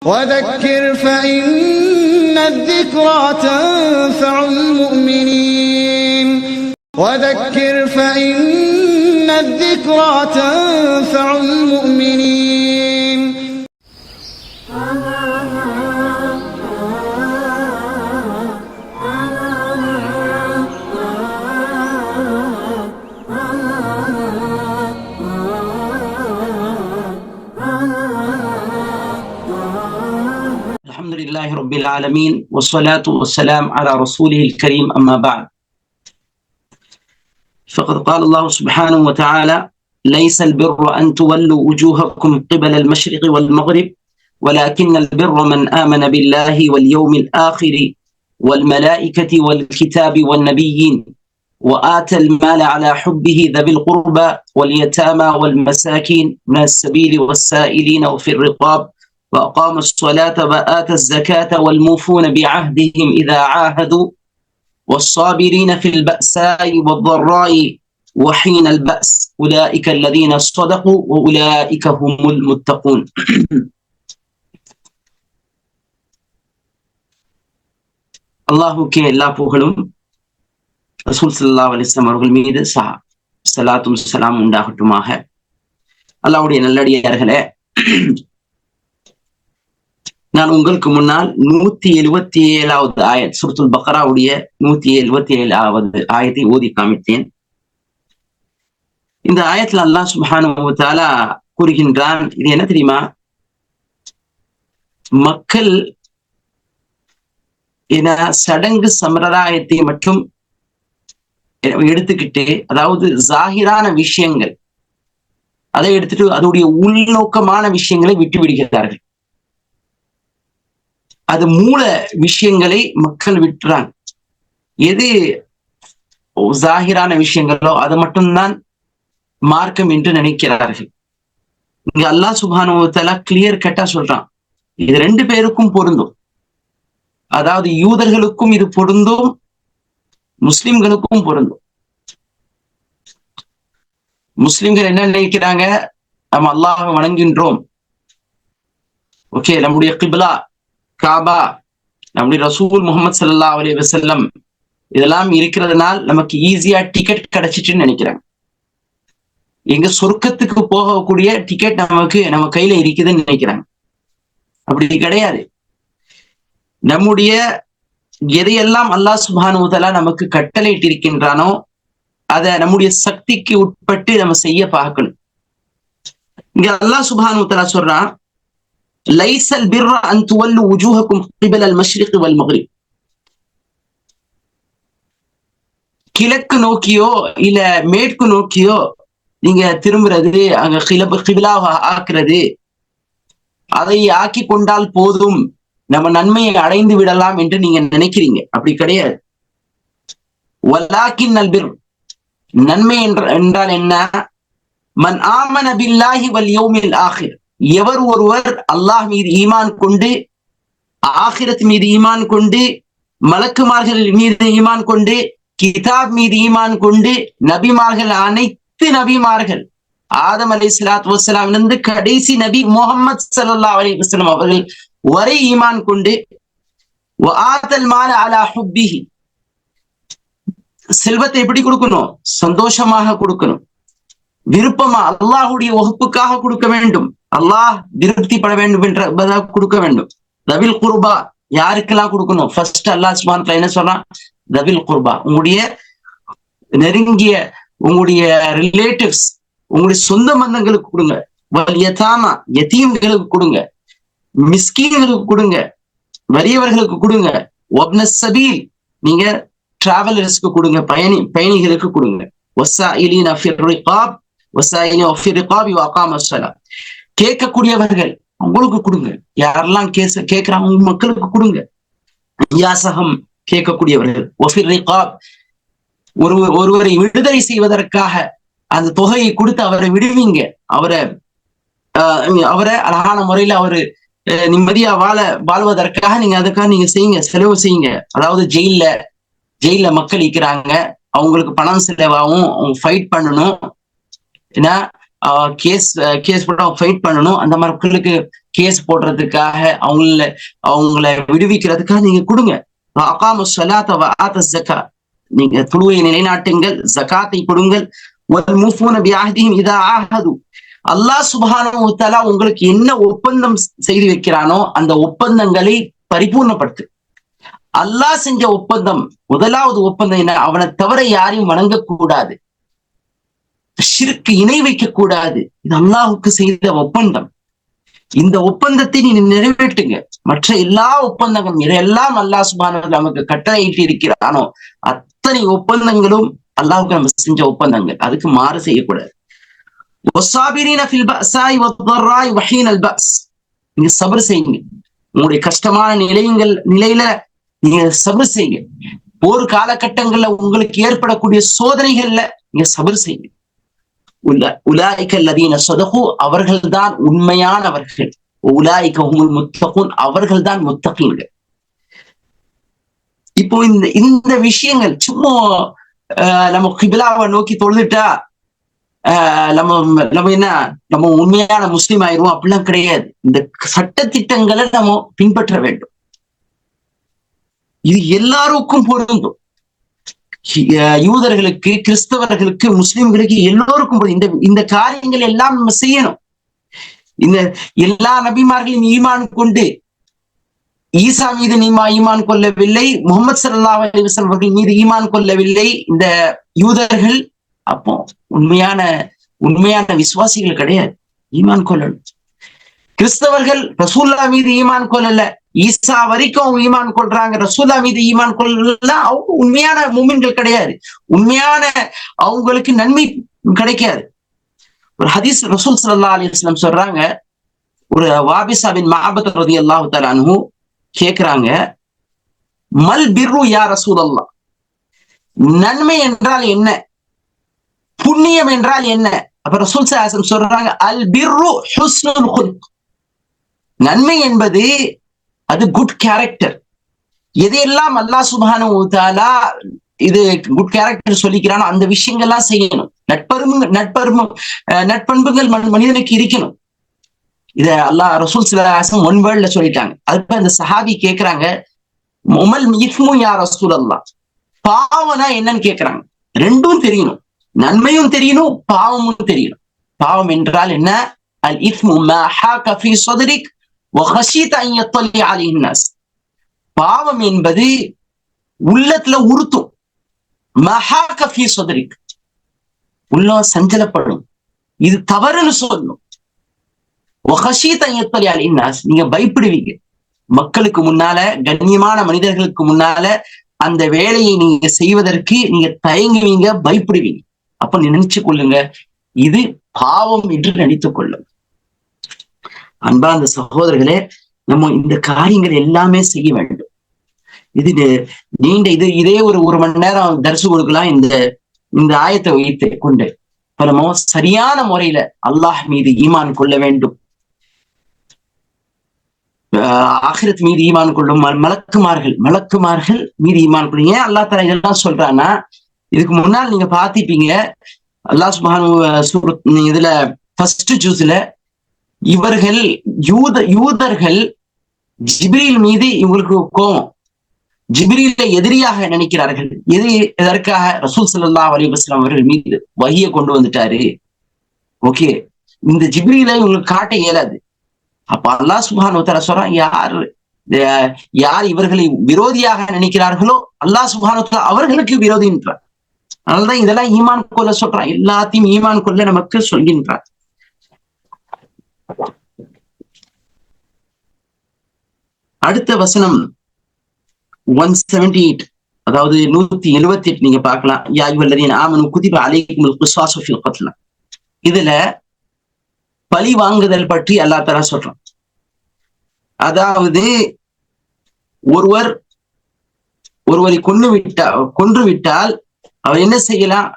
وذكر فإن الذكرى تنفع المؤمنين وذكر فإن الذكرى تنفع المؤمنين. الحمد لله رب العالمين والصلاة والسلام على رسوله الكريم أما بعد فقد قال الله سبحانه وتعالى ليس البر أن تولوا وجوهكم قبل المشرق والمغرب ولكن البر من آمن بالله واليوم الآخر والملائكة والكتاب والنبيين وآتى المال على حبه ذوي القربى واليتامى والمساكين من السبيل والسائلين وفي الرقاب وأقام الصلاة وآتى الزكاة والموفون بعهدهم إذا عاهدوا والصابرين في البأساء والضراء وحين البأس أولئك الذين صدقوا وأولئك هم المتقون. அல்லாஹுக்கே எல்லா புகழும் ரசூல் ஸல்லல்லாஹு அலைஹி வஸல்லம் அவர்கள் மீது ஸலாத்தும் ஸலாம் உண்டாகட்டுமாக. அல்லாஹ்வுடைய நல்லடியார்களே, நான் உங்களுக்கு முன்னால் 177வது ஆயத் சூரத்துல் பக்ராவுடைய 177வது ஆயத்தை ஓதி காமித்தேன். இந்த ஆயத்துல அல்லாஹ் சுப்ஹானஹு வ தஆலா கூறுகின்றான், இது என்ன தெரியுமா? மக்கள் சடங்கு சம்பிரதாயத்தை மட்டும் எடுத்துக்கிட்டு, அதாவது ஜாகிரான விஷயங்கள் அதை எடுத்துட்டு அதோடைய உள்நோக்கமான விஷயங்களை விட்டு விடுகிறார்கள். அது மூல விஷயங்களை மக்கள் விட்டுறாங்க. எது ஜாகிரான விஷயங்களோ அது மட்டும்தான் மார்க்கம் என்று நினைக்கிறார்கள். இங்க அல்லாஹ் சுப்ஹானஹு வ தஆலா கிளியர் கட்டா சொல்றான், இது ரெண்டு பேருக்கும் பொருந்தும். அதாவது யூதர்களுக்கும் இது பொருந்தும், முஸ்லிம்களுக்கும் பொருந்தும். முஸ்லிம்கள் என்ன நினைக்கிறாங்க? நம்ம அல்லாஹ்வை வணங்குகின்றோம், ஓகே, நம்முடைய கிப்லா காபா, நம்முடைய ரசூல் முஹம்மது ஸல்லல்லாஹு அலைஹி வஸல்லம் இதெல்லாம் இருக்கிறதுனால் நமக்கு ஈஸியா டிக்கெட் கிடைச்சிட்டுன்னு நினைக்கிறாங்க. எங்க சொர்க்கத்துக்கு போகக்கூடிய டிக்கெட் நம்ம கையில இருக்குதுன்னு நினைக்கிறாங்க. அப்படி கிடையாது. நம்முடைய எதையெல்லாம் அல்லாஹ் சுப்ஹானஹு வ தஆலா நமக்கு கட்டளையிட்டு இருக்கின்றானோ அதை நம்முடைய சக்திக்கு உட்பட்டு நம்ம செய்ய பார்க்கணும். இங்க அல்லாஹ் சுப்ஹானஹு வ தஆலா சொல்றான், லைஸல் பிர்ர அன் துவல்லு வுஜூஹக்கும் கிபல அல் மஷ்ரிக் வல் மக்ரிப். கிழக்கு நோக்கியோ இல்ல மேற்கு நோக்கியோ நீங்க திரும்புறது, அங்க கிபிலாவை ஆக்குறது, அதை ஆக்கி கொண்டால் போதும், நம்ம நன்மையை அடைந்து விடலாம் என்று நீங்க நினைக்கிறீங்க. அப்படி கிடையாது. வலாக்கின் அல் பிர், நன்மை என்றால் என்ன? மன் ஆமன பில்லாஹி வல் யௌமில் ஆகிர், எவர் ஒருவர் அல்லாஹ் மீது ஈமான் கொண்டு, ஆகிரத் மீது ஈமான் கொண்டு, மலக்குமார்கள் மீது ஈமான் கொண்டு, கிதாப் மீது ஈமான் கொண்டு, நபிமார்கள் அனைத்து நபிமார்கள் ஆதம் அலைஹிஸ்ஸலாத்து வஸ்ஸலாம் இருந்து கடைசி நபி முஹம்மது ஸல்லல்லாஹு அலைஹி வஸல்லம் அவர்கள் வரை ஈமான் கொண்டு, வஆத்தல் மால அலா ஹுப்பிஹி, செல்வத்தை எப்படி கொடுக்கணும்? சந்தோஷமாக கொடுக்கணும், விருப்பமா அல்லாஹுடைய வகுப்புக்காக கொடுக்க வேண்டும், அல்லாஹ் திருப்திப்பட வேண்டும் என்ற கொடுக்க வேண்டும். தவில் குர்பா, யாருக்கெல்லாம் கொடுக்கணும்? ஃபர்ஸ்ட் அல்லாஹ் சுப்ஹானஹு வ தஆலா என்ன சொல்றான்? தவில் குர்பா, உங்களுடைய நெருங்கிய, உங்களுடைய ரிலேட்டிவ்ஸ், உங்களுடைய சொந்த பந்தங்களுக்கு கொடுங்க. வல் யதாமா, யதீம்களுக்கு கொடுங்க, மிஸ்கீன்களுக்கு கொடுங்க, வறியவர்களுக்கு கொடுங்க. வப்ன சபீல், நீங்க டிராவலர்ஸ்க்கு கொடுங்க, பயணிகளுக்கு கொடுங்க. வஸாயிலீன ஃபிர் ரிகாப் வஸாயிலீன ஃபிர் ரிகாபி வஅகாம ஸலாத், கேட்கக்கூடியவர்கள் உங்களுக்கு கொடுங்க. யாரெல்லாம் கேட்கிறாங்க மக்களுக்கு கொடுங்க. யாசகம், கேட்கக்கூடியவர்கள். வஃபிர் ரிகாப், ஒருவரை விடுதலை செய்வதற்காக அந்த தொகையை கொடுத்து அவரை விடுவீங்க. அவரை அழகான முறையில அவரு நிம்மதியா வாழ்வதற்காக நீங்க செய்யுங்க, செலவு செய்யுங்க. அதாவது ஜெயில மக்கள் இருக்கிறாங்க, அவங்களுக்கு பணம் செலவாகும், அவங்க ஃபைட் பண்ணணும். ஏன்னா கேஸ் போட்டு அவங்க ஃபைட் பண்ணணும். அந்த மக்களுக்கு கேஸ் போடுறதுக்காக அவங்கள விடுவிக்கிறதுக்காக நீங்க கொடுங்க. அகாமு ஸலாத்த வ ஆத ஸக்கா, நீங்க தொழுகையை நிலைநாட்டுங்கள், ஜகாத்தை கொடுங்கள். வல் மூஃபூன பிஅஹ்திஹிம் இதா ஆஹது, அல்லாஹ் சுப்ஹானஹு வ தஆலா உங்களுக்கு என்ன ஒப்பந்தம் செய்து வைக்கிறானோ அந்த ஒப்பந்தங்களை பரிபூர்ணப்படுத்து. அல்லாஹ் செஞ்ச ஒப்பந்தம், முதலாவது ஒப்பந்தம் என்ன? அவனை தவிர யாரையும் வணங்கக்கூடாது, ஷிர்க் இணை வைக்க கூடாது. இது அல்லாஹுக்கு செய்த ஒப்பந்தம். இந்த ஒப்பந்தத்தை நீ நிறைவேற்றுங்க. மற்ற எல்லா ஒப்பந்தங்களும், இதெல்லாம் அல்லாஹ் சுப்ஹானஹு வ தஆலா நமக்கு கட்டளையிட்டு இருக்கிறானோ அத்தனை ஒப்பந்தங்களும் அல்லாஹுக்கு நம்ம செஞ்ச ஒப்பந்தங்கள். அதுக்கு மாறு செய்யக்கூடாது. வஸ்ஸாபிரீன ஃபில் பஅஸாஇ வத்-தர்ராஇ வ ஹீனல் பஅஸ், நீங்க சப்ர் செய்யுங்க. உங்களுடைய கஷ்டமான நிலையில நீங்க சப்ர் செய்யுங்க. போர் காலகட்டங்கள்ல உங்களுக்கு ஏற்படக்கூடிய சோதனைகள்ல நீங்க சப்ர் செய்யுங்க. உலாயிக அல்லதீன ஸதகு, அவர்கள்தான் உண்மையானவர்கள். உலாயிக ஹுமுல் முத்தகூன், அவர்கள்தான் முத்தகீன்கள். இப்போ இந்த விஷயங்கள் சும்மா நம்ம கிபிலாவை நோக்கி தொழுதுட்டா நம்ம உண்மையான முஸ்லீம் ஆயிடுவோம் அப்படிலாம் கிடையாது. இந்த சட்டத்திட்டங்களை நம்ம பின்பற்ற வேண்டும். இது எல்லாருக்கும் பொருந்தும். யூதர்களுக்கு, கிறிஸ்தவர்களுக்கு, முஸ்லிம்களுக்கு, எல்லோருக்கும் இந்த காரியங்கள் எல்லாம் நம்ம செய்யணும். இந்த எல்லா நபிமார்களையும் ஈமான் கொண்டு ஈசா மீது ஈமான் கொள்ளவில்லை, முகமது ஸல்லல்லாஹு அலைஹி வஸல்லம் அவர்கள் மீது ஈமான் கொள்ளவில்லை இந்த யூதர்கள். அப்போ உண்மையான விசுவாசிகள் கிடையாது. ஈமான் கொள்ளணும். கிறிஸ்தவர்கள் ரசூல்லா மீது ஈமான் கொள்ளல, ஈசா வரைக்கும் ஈமான் கொள்றாங்க, ரசூல்லா மீது ஈமான் கொள்ளல, அவங்க உண்மையான மூமின்கள் கிடையாது. உண்மையான அவங்களுக்கு நன்மை கிடைக்காது. ஒரு ஹதீஸ் ரசூல் ஸல்லல்லாஹு அலைஹி வஸல்லம் சொல்றாங்க, ஒரு வாபிஸா பின் மஅபத் ரலியல்லாஹு தஆலா அன்ஹு கேக்குறாங்க, மல் பிர்ரு யா ரசூலல்லாஹ், நன்மை என்றால் என்ன, புண்ணியம் என்றால் என்ன? அப்ப ரசூல் ஸல்லல்லாஹு அலைஹி வஸல்லம் சொல்றாங்க, அல் பிர்ரு ஹுஸ்னுல் குல்க், நன்மை என்பது அது குட் கேரக்டர். எதையெல்லாம் அல்லாஹ் சுப்ஹானஹு வ தஆலா இது குட் கேரக்டர் சொல்லிக்கிறானோ அந்த விஷயங்கள்லாம் செய்யணும். நட்பண்புகள் மனிதனுக்கு இருக்கணும். இத அல்லாஹ் ரசூல் ஸல்லல்லாஹு அலைஹி வஸல்லம் ஒன் வேர்ட்ல சொல்லிட்டாங்க. அதுக்கு அந்த சஹாபி கேக்குறாங்க, உமல் இஸ்மு யா ரசூலல்லாஹ், பாவம்னா என்னன்னு கேக்குறாங்க. ரெண்டும் தெரியணும், நன்மையும் தெரியணும், பாவமும் தெரியணும். பாவம் என்றால் என்ன? அல் இஸ்மு மா ஹாக ஃபீ ஸத்ரிக் வ ஹஷீத அன் யத்தலி அலைஹி الناس, பாவம் என்பது உள்ளத்துல உறுத்தும். மா ஹாக ஃபீ ஸத்ரிக், உள்ளம் சஞ்சலப்படும், இது தவறுன்னு சொல்லணும். வ ஹஷீத அன் யத்தலி அலைஹி الناس, நீங்க பயப்படுவீங்க. மக்களுக்கு முன்னால, கண்ணியமான மனிதர்களுக்கு முன்னால அந்த வேலையை நீங்க செய்வதற்கு நீங்க தயங்குவீங்க, பயப்படுவீங்க. அப்ப நினைச்சு கொள்ளுங்க, இது பாவம் என்று நினைத்துக் கொள்ளுங்க. அன்பா அந்த சகோதரர்களே, நம்ம இந்த காரியங்கள் எல்லாமே செய்ய வேண்டும். இது நீண்ட இதே ஒரு மணி நேரம் தரிசு கொடுக்கலாம் இந்த ஆயத்தை வைத்து கொண்டு. இப்ப நம்ம சரியான முறையில அல்லாஹ் மீது ஈமான் கொள்ள வேண்டும். ஆகிரத் மீது ஈமான் கொள்ளும், மலக்குமார்கள் மீது ஈமான் கொள்ளும். ஏன் அல்லாஹ் தஆலா இதெல்லாம் சொல்றான்னா, இதுக்கு முன்னால் நீங்க பார்த்திருப்பீங்க, அல்லாஹ் சுப்ஹானஹு இதுல ஃபர்ஸ்ட் ஜூஸ்ல யூதர்கள் ஜிப்ரீல் மீது இவங்களுக்கு கோபம், ஜிப்ரீலை எதிரியாக நினைக்கிறார்கள். எதற்காக? ரசூல் ஸல்லல்லாஹு அலைஹி வஸல்லம் அவர்கள் மீது வஹியை கொண்டு வந்துட்டாரு. ஓகே, இந்த ஜிப்ரீலை உங்களுக்கு காட்ட இயலாது. அப்ப அல்லாஹ் சுப்ஹானஹு வ தஆலா சொல்றான், யார் இவர்களை விரோதியாக நினைக்கிறார்களோ அல்லாஹ் சுப்ஹானஹு வ தஆலா அவர்களுக்கு விரோதின்றார். அதனாலதான் இதெல்லாம் ஈமான் கொள்ள சொல்றான். எல்லாத்தையும் ஈமான் கொள்ள நமக்கு சொல்கின்றார். அடுத்த வசனம் 178, அதாவது 178 நீங்க பார்க்கலாம். யா அய்யுஹல்லதீன ஆமனு குதிப அலைக்குமுல் கிஸாஸு ஃபில் கத்ல, இதுல பழி வாங்குதல் பற்றி அல்லாஹ் தஆலா சொல்றான். அதாவது ஒருவரை கொன்று விட்டால் அவர் என்ன செய்யலாம்?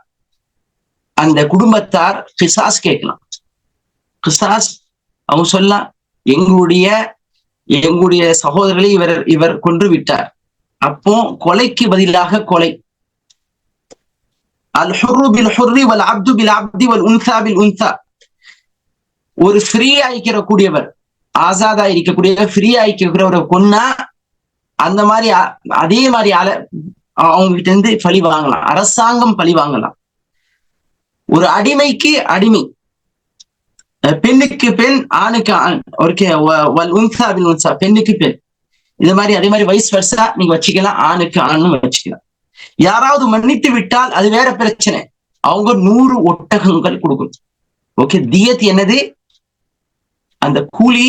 அந்த குடும்பத்தார் கிசாஸ் கேட்கலாம். கிசாஸ் அவங்க சொல்லலாம், எங்களுடைய சகோதரர்களை இவர் கொன்று விட்டார். அப்போ கொலைக்கு பதிலாக கொலை. அல் ஹுர்ரு பில் ஹுர்ரி வல் அப்து பில் அப்தி வல் உன்சா பில் உன்சா, ஒரு ஃப்ரீ ஆயிக்கிற கூடியவர், ஆசாதா இருக்கக்கூடிய ஃப்ரீ ஆயிக்கிறவரை கொன்னா அந்த மாதிரி அதே மாதிரி அவங்க கிட்ட இருந்து பழி வாங்கலாம், அரசாங்கம் பழி வாங்கலாம். ஒரு அடிமைக்கு அடிமை, பெண்ணுக்கு பெண், ஆணுக்கு ஆண், பெண்ணுக்கு பெண், இது மாதிரி அதே மாதிரி வைஸ் வர்சா நீங்க வச்சுக்கலாம், ஆணுக்கு ஆணும் வச்சுக்கலாம். யாராவது மன்னித்து விட்டால் அது வேற பிரச்சனை, அவங்க 100 ஒட்டகங்கள் கொடுக்கணும். ஓகே, தியத் என்னது? அந்த கூலி,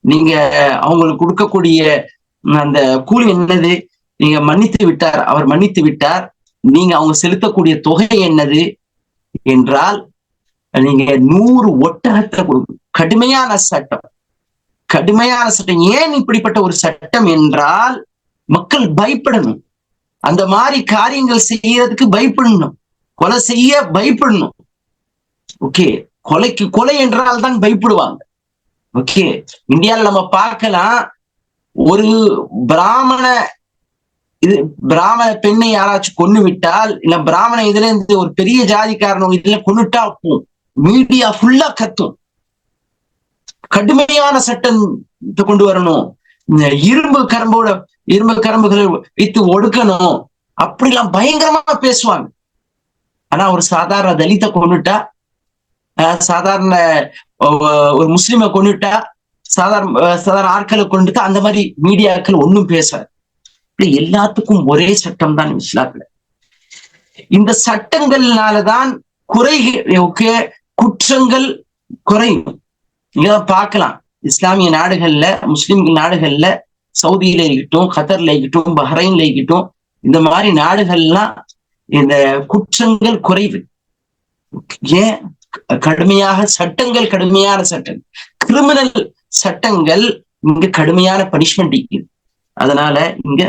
நீங்க அவங்களுக்கு கொடுக்கக்கூடிய அந்த கூலி என்னது? நீங்க மன்னித்து விட்டார், அவர் மன்னித்து விட்டார், நீங்க அவங்க செலுத்தக்கூடிய தொகை என்னது என்றால் நீங்க 100 ஒட்டகத்தை கொடுக்கணும். கடுமையான சட்டம், கடுமையான சட்டம். ஏன் இப்படிப்பட்ட ஒரு சட்டம் என்றால் மக்கள் பயப்படணும், அந்த மாதிரி காரியங்கள் செய்யறதுக்கு பயப்படணும், கொலை செய்ய பயப்படணும். ஓகே, கொலை என்றால் தான் பயப்படுவாங்க. ஓகே, இந்தியாவில் நம்ம பார்க்கலாம், ஒரு பிராமண பெண்ணை யாராச்சும் கொண்டு விட்டால், இல்ல பிராமண இதுல இருந்து ஒரு பெரிய ஜாதிக்காரன் இதுல கொண்டுட்டா மீடியா ஃபுல்லா கத்தும், கடுமையான சட்டம் கொண்டு வரணும், இரும்பு கரம்புகளை வைத்து ஒடுக்கணும், அப்படிலாம் பயங்கரமா பேசுவாங்க. ஆனா ஒரு சாதாரண தலித்தை கொண்டுட்டா, சாதாரண ஒரு முஸ்லிமை கொண்டுட்டா, சாதாரண ஆட்களை கொண்டுட்டா அந்த மாதிரி மீடியாக்கள் ஒன்னும் பேசாது. எல்லாத்துக்கும் ஒரே சட்டம் தான் இஸ்லாத்துல. இந்த சட்டங்கள்னாலதான் குற்றங்கள் குறையும். நீங்க பார்க்கலாம், இஸ்லாமிய நாடுகள்ல, முஸ்லிம் நாடுகள்ல, சவுதியில இருக்கட்டும், கத்தர்ல இருக்கட்டும், பஹ்ரைன்ல இருக்கட்டும், இந்த மாதிரி நாடுகள்லாம் இந்த குற்றங்கள் குறைவு. ஏன்? கடுமையான சட்டங்கள், கிரிமினல் சட்டங்கள் இங்க கடுமையான பனிஷ்மெண்ட் இருக்குது, அதனால இங்க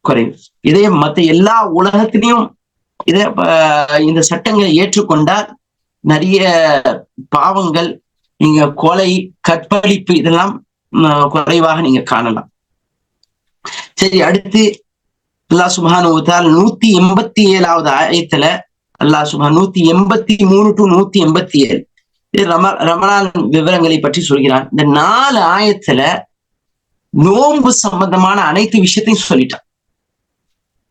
குறைவு. இதே மற்ற எல்லா உலகத்திலையும் இந்த சட்டங்களை ஏற்றுக்கொண்டால் நிறைய பாவங்கள், நீங்க கொலை, கற்பழிப்பு இதெல்லாம் குறைவாக நீங்க காணலாம். சரி, அடுத்து அல்லாஹ் சுப்ஹானஹு வ தஆலா 187வது ஆயத்துல அல்லாஹ் சுப்ஹானஹு 183 to 187 ரமலான் விவரங்களை பற்றி சொல்கிறான். இந்த 4 ஆயத்துல நோன்பு சம்பந்தமான அனைத்து விஷயத்தையும் சொல்லிட்டான்.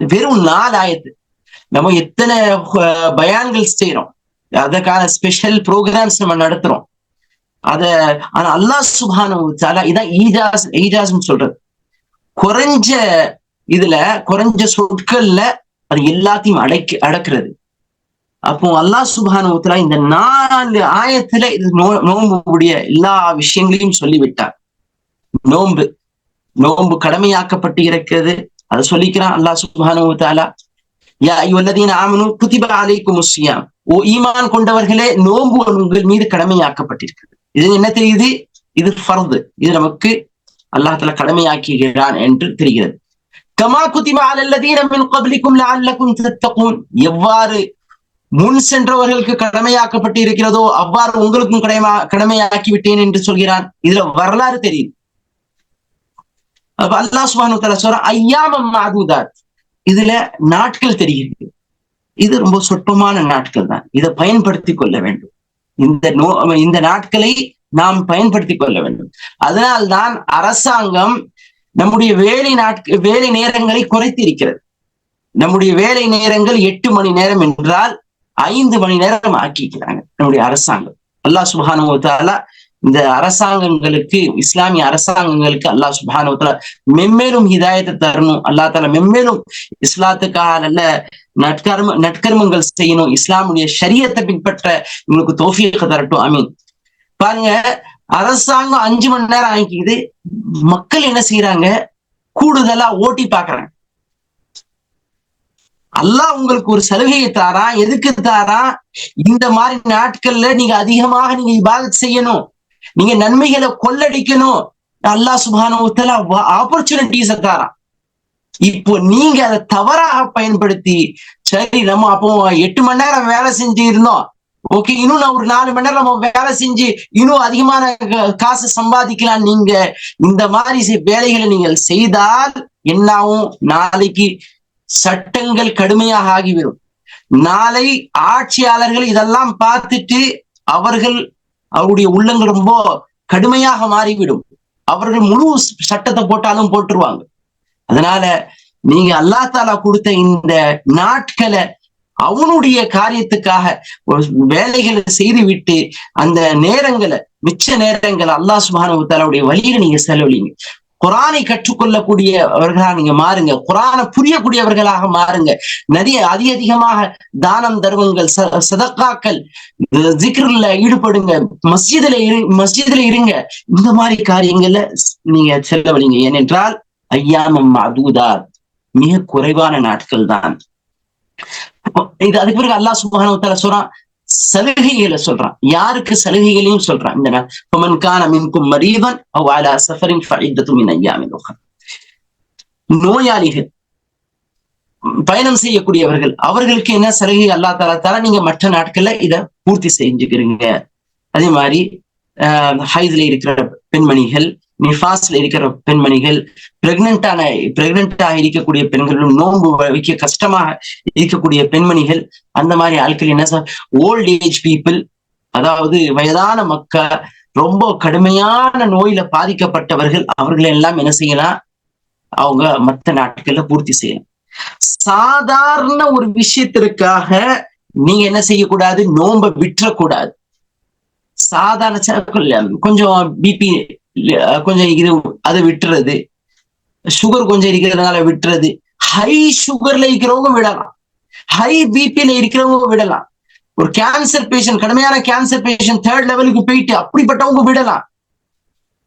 வெறும் 4 ஆயத்து. நம்ம எத்தனை பயான்கள் செய்யறோம், அதற்கான ஸ்பெஷல் ப்ரோக்ராம்ஸ் நம்ம நடத்துறோம். ஆனா அல்லாஹ் சுப்ஹானஹு வ தஆலா இதான் ஈஜாஸ்னு சொல்றது. குறைஞ்ச சொற்கள்ல அது எல்லாத்தையும் அடக்கிறது. அப்போ அல்லாஹ் சுப்ஹானஹு வ தஆலா இந்த 4 ஆயத்துல இது நோன்புடைய எல்லா விஷயங்களையும் சொல்லிவிட்டார். நோன்பு கடமையாக்கப்பட்டு இருக்கிறது, அதை சொல்லிக்கிறான் அல்லாஹ் சுப்ஹானஹு வ தஆலா. யா அய்யுஹல்லதீன ஆமனூ குதிப அலைக்குமுஸ் ஸியாம், ஓ ஈமான் கொண்டவர்களே, நோன்பு உங்கள் மீது கடமையாக்கப்பட்டிருக்கிறது. இது என்ன தெரியுது? இது ஃபர்து, இது நமக்கு அல்லாஹ் தஆலா கடமையாக்குகிறான் என்று தெரிகிறது. கமா குதிப அலல்லதீன மின் கப்லிக்கும் லஅல்லகும் தத்தகூன், எவ்வாறு முன் சென்றவர்களுக்கு கடமையாக்கப்பட்டு இருக்கிறதோ அவ்வாறு உங்களுக்கும் கடமையாக்கி விட்டேன் என்று சொல்கிறான். இதுல வரலாறு தெரியுது. அல்லாஹ் சுப்ஹானஹு வ தஆலா சொல்றான் அய்யாமம் மஅதூதாத், இதுல நாட்கள் தெரிகிறது. இது ரொம்ப சொற்பமான நாட்கள் தான், இதை பயன்படுத்தி கொள்ள வேண்டும். இந்த நாட்களை நாம் பயன்படுத்தி கொள்ள வேண்டும். அதனால்தான் அரசாங்கம் நம்முடைய வேலை நேரங்களை குறைத்து இருக்கிறது. நம்முடைய வேலை நேரங்கள் 8 மணி நேரம் என்றால் 5 மணி நேரம் ஆக்கிக்கிறாங்க நம்முடைய அரசாங்கம். அல்லாஹ் சுப்ஹானஹு வ தஆலா இந்த அரசாங்கங்களுக்கு, இஸ்லாமிய அரசாங்கங்களுக்கு அல்லாஹ் சுப்ஹானஹு வ தஆலா மென்மேலும் ஹிதாயத்தை தரணும். அல்லாஹ் தஆலா மென்மேலும் இஸ்லாத்துக்காக நல்ல நற்கர்மங்கள் செய்யணும், இஸ்லாமுடைய ஷரியத்தை பின்பற்ற உங்களுக்கு தௌஃபீக் தரட்டும், ஆமீன். பாருங்க, அரசாங்கம் 5 மணி நேரம் ஆக்கிக்குது, மக்கள் என்ன செய்யறாங்க? கூடுதலா ஓட்டி பாக்குறாங்க. அல்லாஹ் உங்களுக்கு ஒரு சலுகையை தாரா, எதுக்கு தாரா? இந்த மாதிரி நாட்கள்ல நீங்க அதிகமாக நீங்க இபாதத் செய்யணும், நீங்க நன்மைகளை கொள்ளடிக்கணும். அல்லாஹ் சுப்ஹானஹு வ தஆலா ஆப்பர்ச்சுனிட்டிஸை தாரா. இப்போ நீங்க அதை தவறாக பயன்படுத்தி, சரி நம்ம அப்போ 8 மணி நேரம் வேலை செஞ்சு இருந்தோம், ஓகே, இன்னும் நான் ஒரு 4 மணி நேரம் நம்ம வேலை செஞ்சு இன்னும் அதிகமான காசு சம்பாதிக்கலாம். நீங்க இந்த மாதிரி வேலைகளை நீங்கள் செய்தால் என்னாவும்? நாளைக்கு சட்டங்கள் கடுமையாக ஆகிவிடும். நாளை ஆட்சியாளர்கள் இதெல்லாம் பார்த்துட்டு அவர்கள் அவருடைய உள்ளங்கள் ரொம்ப கடுமையாக மாறிவிடும். அவர்கள் முழு சட்டத்தை போட்டாலும் போட்டுருவாங்க. அதனால நீங்க அல்லாஹ் தஆலா கொடுத்த இந்த நாட்களை அவனுடைய காரியத்துக்காக வேலைகளை செய்து விட்டு அந்த நேரங்களை, மிச்ச நேரங்களை அல்லாஹ் சுப்ஹானஹு வ தஆலாவுடைய வழியில நீங்க செலவழிங்க. குர்ஆனை கற்றுக்கொள்ளக்கூடியவர்களாக நீங்க மாறுங்க. குர்ஆனை புரியக்கூடியவர்களாக மாறுங்க. அதிகமாக தானம் தர்மங்கள், சதக்காக்கள், ஜிக்ர்ல ஈடுபடுங்க. மஸ்ஜிதுல இருங்க. இந்த மாதிரி காரியங்கள்ல நீங்க செலவழிங்க. ஏனென்றால் ஐயாமம் மஅதூதாத், மிக குறைவான நாட்கள் தான் இது. அதுக்கு பிறகு அல்லாஹ் சுப்ஹானஹு வ தஆலா சொல்றான், சலுகைகளை சொல்றான். யாருக்கு சலுகைகளையும் சொல்றான். இந்த ஃபமன் கான மின்கும் மரீதன் அவ் அலா ஸஃபரின் ஃபஇத்தத்து மின் அய்யாமின் உக்ரா. நோயாளிகள், பயணம் செய்யக்கூடியவர்கள், அவர்களுக்கு என்ன சலுகை அல்லாஹ் தஆலா தஆலா, நீங்க மற்ற நாட்கள்ல இத பூர்த்தி செஞ்சுக்கிறீங்க. அதே மாதிரி ஹைதுல இருக்கிற பெண்மணிகள், நிஃபாஸ்ல இருக்கிற பெண்மணிகள், பிரெக்னென்டாக இருக்கக்கூடிய பெண்களும், நோன்பு வைக்க கஷ்டமாக இருக்கக்கூடிய பெண்மணிகள், அந்த மாதிரி ஆட்கள் என்ன, ஓல்ட் ஏஜ் பீப்புள், அதாவது வயதான மக்கள், ரொம்ப கடுமையான நோயில பாதிக்கப்பட்டவர்கள், அவர்கள் எல்லாம் என்ன செய்யலாம், அவங்க மற்ற நாட்கள்ல பூர்த்தி செய்யலாம். சாதாரண ஒரு விஷயத்திற்காக நீங்க என்ன செய்யக்கூடாது, நோன்பை விட்டுறக்கூடாது. சாதாரண கொஞ்சம் பிபி கொஞ்சம் இது, அதை விட்டுறது, சுகர் கொஞ்சம் இருக்கிறதுனால விட்டுறது. ஹை சுகர்ல இருக்கிறவங்க விடலாம், ஹை பிபில இருக்கிறவங்க விடலாம். ஒரு கேன்சர் பேஷண்ட், கடுமையான கேன்சர் பேஷண்ட் 3rd லெவலுக்கு போயிட்டு அப்படிப்பட்டவங்க விடலாம்.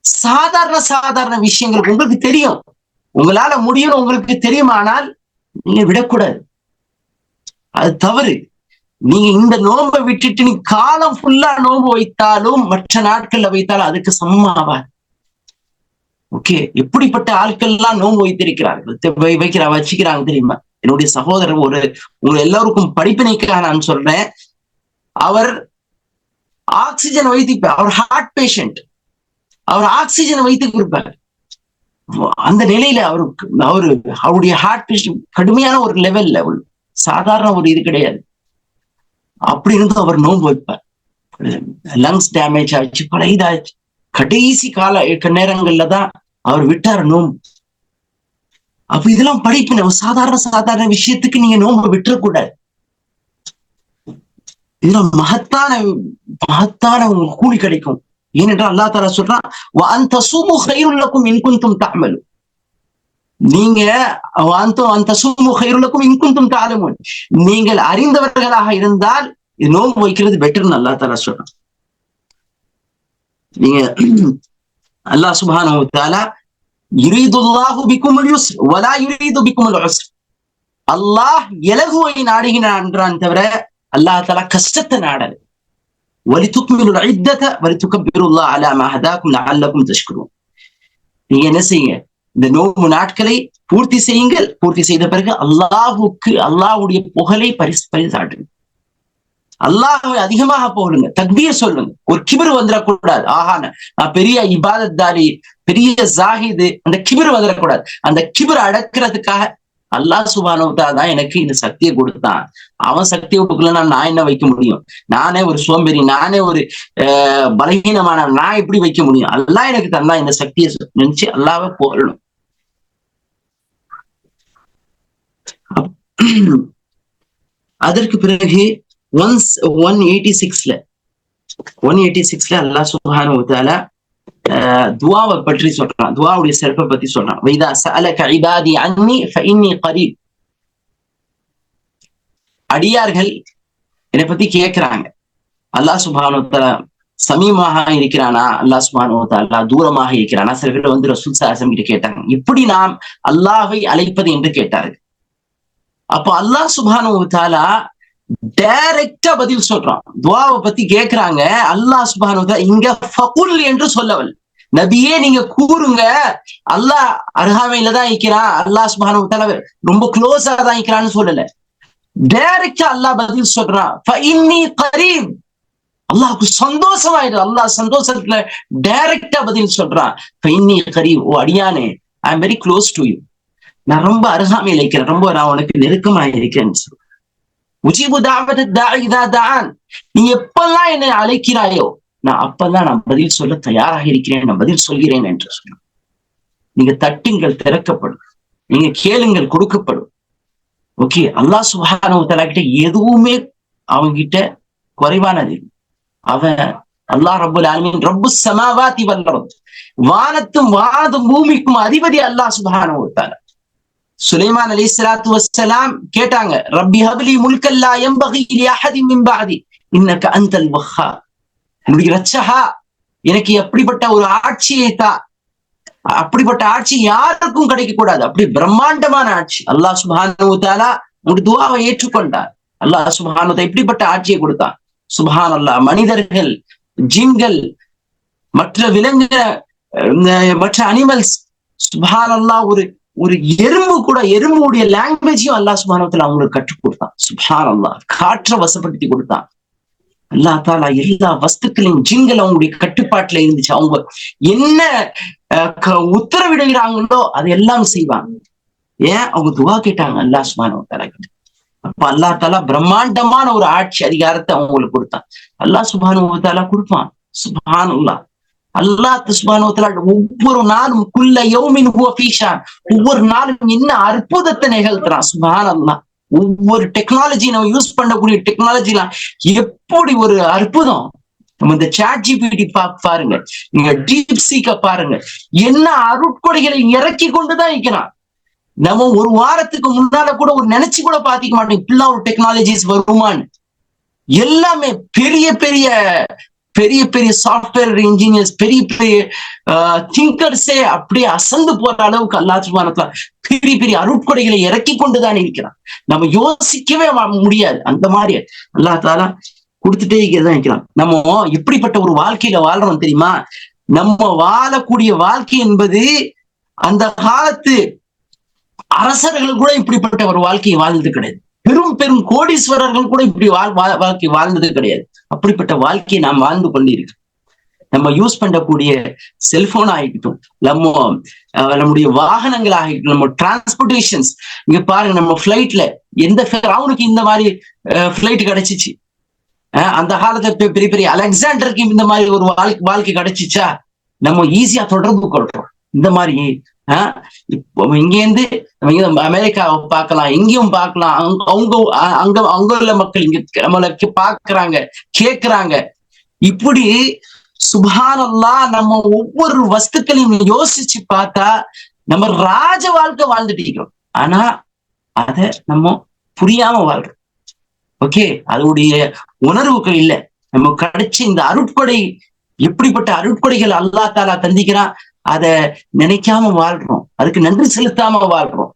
சாதாரண விஷயங்களுக்கு உங்களுக்கு தெரியும், உங்களால முடியும், உங்களுக்கு தெரியுமானால் நீங்க விடக்கூடாது. அது தவறு. நீங்க இந்த நோன்பை விட்டுட்டு நீ காலம் ஃபுல்லா நோன்பு வைத்தாலும், மற்ற நாட்கள்ல வைத்தாலும் அதுக்கு சமமாவாது. ஓகே, எப்படிப்பட்ட ஆட்கள் எல்லாம் நோன்பு வைத்திருக்கிறார்கள், வச்சுக்கிறாங்க தெரியுமா? என்னுடைய சகோதரர், உங்க எல்லாருக்கும் படிப்பினைக்காக நான் சொல்றேன், அவர் ஆக்சிஜன் வைத்திருப்பார். அவர் ஹார்ட் பேஷண்ட், அவர் ஆக்சிஜன் வைத்திருப்பார். அந்த நிலையில அவருடைய ஹார்ட் பேஷண்ட் கடுமையான ஒரு லெவல்ல, சாதாரண ஒரு இது கிடையாது. அப்படி இருந்து அவர் நோன்பு வைப்பார். லங்ஸ் டேமேஜ் ஆச்சு, பல இதாச்சு. கடைசி கால நேரங்கள்ல தான் அவர் விட்டார் நோன்பு. அப்ப இதெல்லாம் படிப்பின சாதாரண விஷயத்துக்கு நீங்க நோன்பு விட்டுறக்கூடாது. இதெல்லாம் மகத்தான உங்களுக்கு கூலி கிடைக்கும். ஏனென்றால் அல்லாஹ் தஆலா சொல்றான், வ அன் தஸூமு கைருல் லக்கும் இன் குன்தும் தஅமலு. நீங்க நீங்கள் அறிந்தவர்களாக இருந்தால் நோன்பு வைக்கிறது பெட்டர்னு அல்லாஹ் தஆலா சொல்றான். நீங்க அல்லாஹ் சுப்ஹானஹு வ தஆலா யுரீதுல்லாஹு பிக்குமுல் யுஸ்ர் வலா யுரீது பிக்குமுல் உஸ்ர். அல்லாஹ் இலகுவை நாடுகிறான் தவிர அல்லாஹ் தஆலா கஷ்டத்தை நாடல. வலிதுக்மிலுல் இத்தத வலிதுகப்பிருல்லாஹ அலா மா ஹதாக்கும் லஅல்லகும் தஷ்குரூன். நீங்க என்ன செய்யுங்க, இந்த நோன்பு நாட்களை பூர்த்தி செய்யுங்கள். பூர்த்தி செய்த பிறகு அல்லாஹ்வுடைய புகழை பரிசாட்டுங்க. அல்லாஹ்வை அதிகமாக புகழுங்க, தக்பீர் சொல்லுங்க. ஒரு கிபிர் வந்துடக்கூடாது. ஆஹா, நான் பெரிய இபாதத்தாரி, பெரிய ஜாஹிது, அந்த கிபிர் வந்துடக்கூடாது. அந்த கிபிர் அடக்கிறதுக்காக அல்லாஹ் சுப்ஹானஹு வ தஆலா தான் எனக்கு இந்த சக்தியை கொடுத்தான். அவன் சக்தியை கொடுக்கலன்னா நான் என்ன வைக்க முடியும்? நானே ஒரு சோம்பேறி, நானே ஒரு பலகீனமான, நான் எப்படி வைக்க முடியும்? அல்லாஹ் எனக்கு தந்தா இந்த சக்தியை நினைச்சு அல்லாஹ்வை புகழணும். அதற்கு பிறகு 186ல அல்லாஹ் சுப்ஹானஹு வ தஆலா துஆவை பற்றி சொல்றான். துஆவுடைய சிறப்பை பத்தி சொல்றான். வைதா சஅலக இபாதி அன்னி ஃபஇன்னி கரீப். அடியார்கள் என்னை பத்தி கேட்கிறாங்க, அல்லாஹ் சுப்ஹானஹு வ தஆலா சமீமாக இருக்கிறானா, அல்லாஹ் சுப்ஹானஹு வ தஆலா தூரமாக இருக்கிறானா? சில பேர் ரசூல் ஸல்லல்லாஹு அலைஹி வஸல்லம் கிட்ட கேட்டாங்க, எப்படி நாம் அல்லாஹ்வை அழைப்பது என்று கேட்டார்கள். அப்ப அல்லாஹ் சுப்ஹானஹு வ தஆலா டைரக்டா பதில் சொல்றான். துஆவை பத்தி கேட்கிறாங்க. அல்லாஹ் சுப்ஹானஹு வ தஆலா இங்க ஃபகுல் என்று சொல்லவல், நபியே நீங்க கூறுங்க, அல்லாஹ் அருகாமையில தான் இருக்கிறான், அல்லாஹ் சுப்ஹானஹு வ தஆலா ரொம்ப க்ளோஸா தான் இருக்கிறான்னு சொல்லல. டைரக்டா அல்லாஹ் பதில் சொல்றான், ஃபஇன்னி கரீப். அல்லாஹ்க்கு சந்தோஷமாயிடு. அல்லாஹ் சந்தோஷத்துல டைரக்டா பதில் சொல்றான், ஃபஇன்னி கரீப். ஓ அடியானே, I am very close to you. நான் ரொம்ப அருகாமையில் இருக்கிறேன், நான் உனக்கு நெருக்கமாக இருக்கிறேன்னு சொல்றேன். உஜீபு தாவத தாஇ இதா தஆன். நீ எப்பெல்லாம் என்னை அழைக்கிறாயோ, நான் அப்பதான் நான் பதில் சொல்ல தயாராக இருக்கிறேன், நான் பதில் சொல்கிறேன் என்று சொன்னான். நீங்க தட்டுங்கள், திறக்கப்படும். நீங்க கேளுங்கள், கொடுக்கப்படும். ஓகே, அல்லாஹ் சுப்ஹானஹு வ தஆலா கிட்ட எதுவுமே அவங்கிட்ட குறைவானது. அவன் அல்லாஹ் ரப்புல் ஆலமீன் ரப்புஸ் ஸமாவாதி வல் அர்த், வானத்தும் வானதும் பூமிக்கும் அதிபதி அல்லாஹ் சுப்ஹானஹு வ தஆலா. சுலைமான் அலைஹிஸ்ஸலாத்து வஸ்ஸலாம் கேட்டாங்க, ரப்பி ஹப்லி முல்கன் லா யன்பகி லி அஹதின் மின் பஅதி இன்னக அன்தல் வஹ்ஹாப். என்னுடைய ரட்சகா, எனக்கு எப்படிப்பட்ட ஒரு ஆட்சியை தா, அப்படிப்பட்ட ஆட்சி யாருக்கும் கிடைக்க கூடாது. அப்படி பிரம்மாண்டமான ஆட்சி. அல்லாஹ் சுப்ஹானஹு வ தஆலா உங்களுடைய துஆவை ஏற்றுக்கொண்டார். அல்லாஹ் சுப்ஹானஹு வ தஆலா எப்படிப்பட்ட ஆட்சியை கொடுத்தான். சுப்ஹானல்லாஹ். மனிதர்கள், ஜின்கள், மற்ற விலங்குகள், மற்ற அனிமல்ஸ், சுப்ஹானல்லாஹ், ஒரு எறும்பு கூட, எறும்புடைய லாங்குவேஜையும் அல்லாஹ் சுப்ஹானஹு வ தஆலா அவங்களுக்கு கற்றுக் கொடுத்தான். சுப்ஹானல்லாஹ். காற்றை வசப்படுத்தி கொடுத்தான் அல்லாஹ் தாலா. எல்லா வஸ்துக்களையும் ஜின்கள் அவங்களுடைய கட்டுப்பாட்டுல இருந்துச்சு. அவங்க என்ன உத்தரவிடுகிறாங்களோ அதையெல்லாம் செய்வாங்க. ஏன்? அவங்க துவா கேட்டாங்க அல்லாஹ் சுப்ஹானஹு வ தஆலா கிட்ட. அப்ப அல்லாஹ் தாலா பிரம்மாண்டமான ஒரு ஆட்சி அதிகாரத்தை அவங்களுக்கு கொடுத்தான். அல்லாஹ் சுப்ஹானஹு வ தஆலா கொடுப்பான். சுப்ஹானல்லாஹ். அல்லாஹ் சுப்ஹானஹு வ தஆலா ஒவ்வொரு நாளும் குல்ல யௌமின் ஹுவ ஃபீ ஷான், ஒவ்வொரு நாளும் என்ன அற்புதத்தை நிகழ்த்துறான். சுப்ஹானல்லாஹ். ஒவ்வொரு டெக்னாலஜி நம்ம யூஸ் பண்ணக்கூடிய டெக்னாலஜிலாம் எப்படி ஒரு அற்புதம். நம்ம இந்த சாட் ஜிபிடி பாருங்க, நீங்க டீப் சீக்க பாருங்க, என்ன அருட்கொடைகளை இறக்கி கொண்டுதான் இருக்கிறான். நம்ம ஒரு வாரத்துக்கு முன்னால கூட ஒரு நினைச்சு கூட பாத்திக்க மாட்டோம் இப்படிலாம் ஒரு டெக்னாலஜிஸ் வருமான்னு. எல்லாமே பெரிய பெரிய பெரிய பெரிய சாஃப்ட்வேர் இன்ஜினியர்ஸ், பெரிய பெரிய திங்கர்ஸே அப்படியே அசந்து போற அளவுக்கு அல்லாஹ் சுப்ஹானஹு வ தஆலா பெரிய பெரிய அருட்கொடைகளை இறக்கி கொண்டுதான் இருக்கிறான். நம்ம யோசிக்கவே முடியாது. அந்த மாதிரி அல்லாஹ் தாலா கொடுத்துட்டே இருக்கிறதான் இருக்கிறான். நம்ம எப்படிப்பட்ட ஒரு வாழ்க்கையில வாழ்றோம் தெரியுமா? நம்ம வாழக்கூடிய வாழ்க்கை என்பது அந்த காலத்து அரசர்கள் கூட இப்படிப்பட்ட ஒரு வாழ்க்கையை வாழ்ந்தது கிடையாது. பெரும் பெரும் கோடீஸ்வரர்கள் கூட இப்படி வாழ்க்கை வாழ்ந்தது கிடையாது. அப்படிப்பட்ட வாழ்க்கையை நாம் வாழ்ந்து கொண்டிருக்கிறோம். நம்ம யூஸ் பண்ணக்கூடிய செல்போன் ஆகிட்டோம், நம்முடைய வாகனங்கள் ஆகிட்டோம், நம்ம டிரான்ஸ்போர்டேஷன்ஸ். இங்க பாருங்க, நம்ம பிளைட்ல எந்த அவனுக்கு இந்த மாதிரி பிளைட் கிடைச்சிச்சு. அந்த காலத்துல பெரிய பெரிய அலெக்சாண்டருக்கு இந்த மாதிரி ஒரு வாழ்க்கை கிடைச்சிச்சா? நம்ம ஈஸியா தொடர்பு கொள்றோம். இந்த மாதிரி இங்கேருந்து அமெரிக்காவை பார்க்கலாம், எங்கேயும் பார்க்கலாம். அங்க உள்ள மக்கள் இங்க நம்மளுக்கு பாக்குறாங்க, கேக்குறாங்க. இப்படி சுப்ஹானல்லாஹ், நம்ம ஒவ்வொரு வஸ்துக்களையும் யோசிச்சு பார்த்தா நம்ம ராஜ வாழ்க்கை வாழ்ந்துட்டு இருக்கிறோம். ஆனா அத நம்ம புரியாம வாழ்றோம். ஓகே, அதோடைய உணர்வுகள் இல்லை. நம்ம கிடைச்ச இந்த அருட்கொடை, எப்படிப்பட்ட அருட்கொடைகள் அல்லாஹ் தாலா தந்திக்கிறான், அத நினைக்காம வாழ்றோம், அதுக்கு நன்றி செலுத்தாம வாழ்றோம்.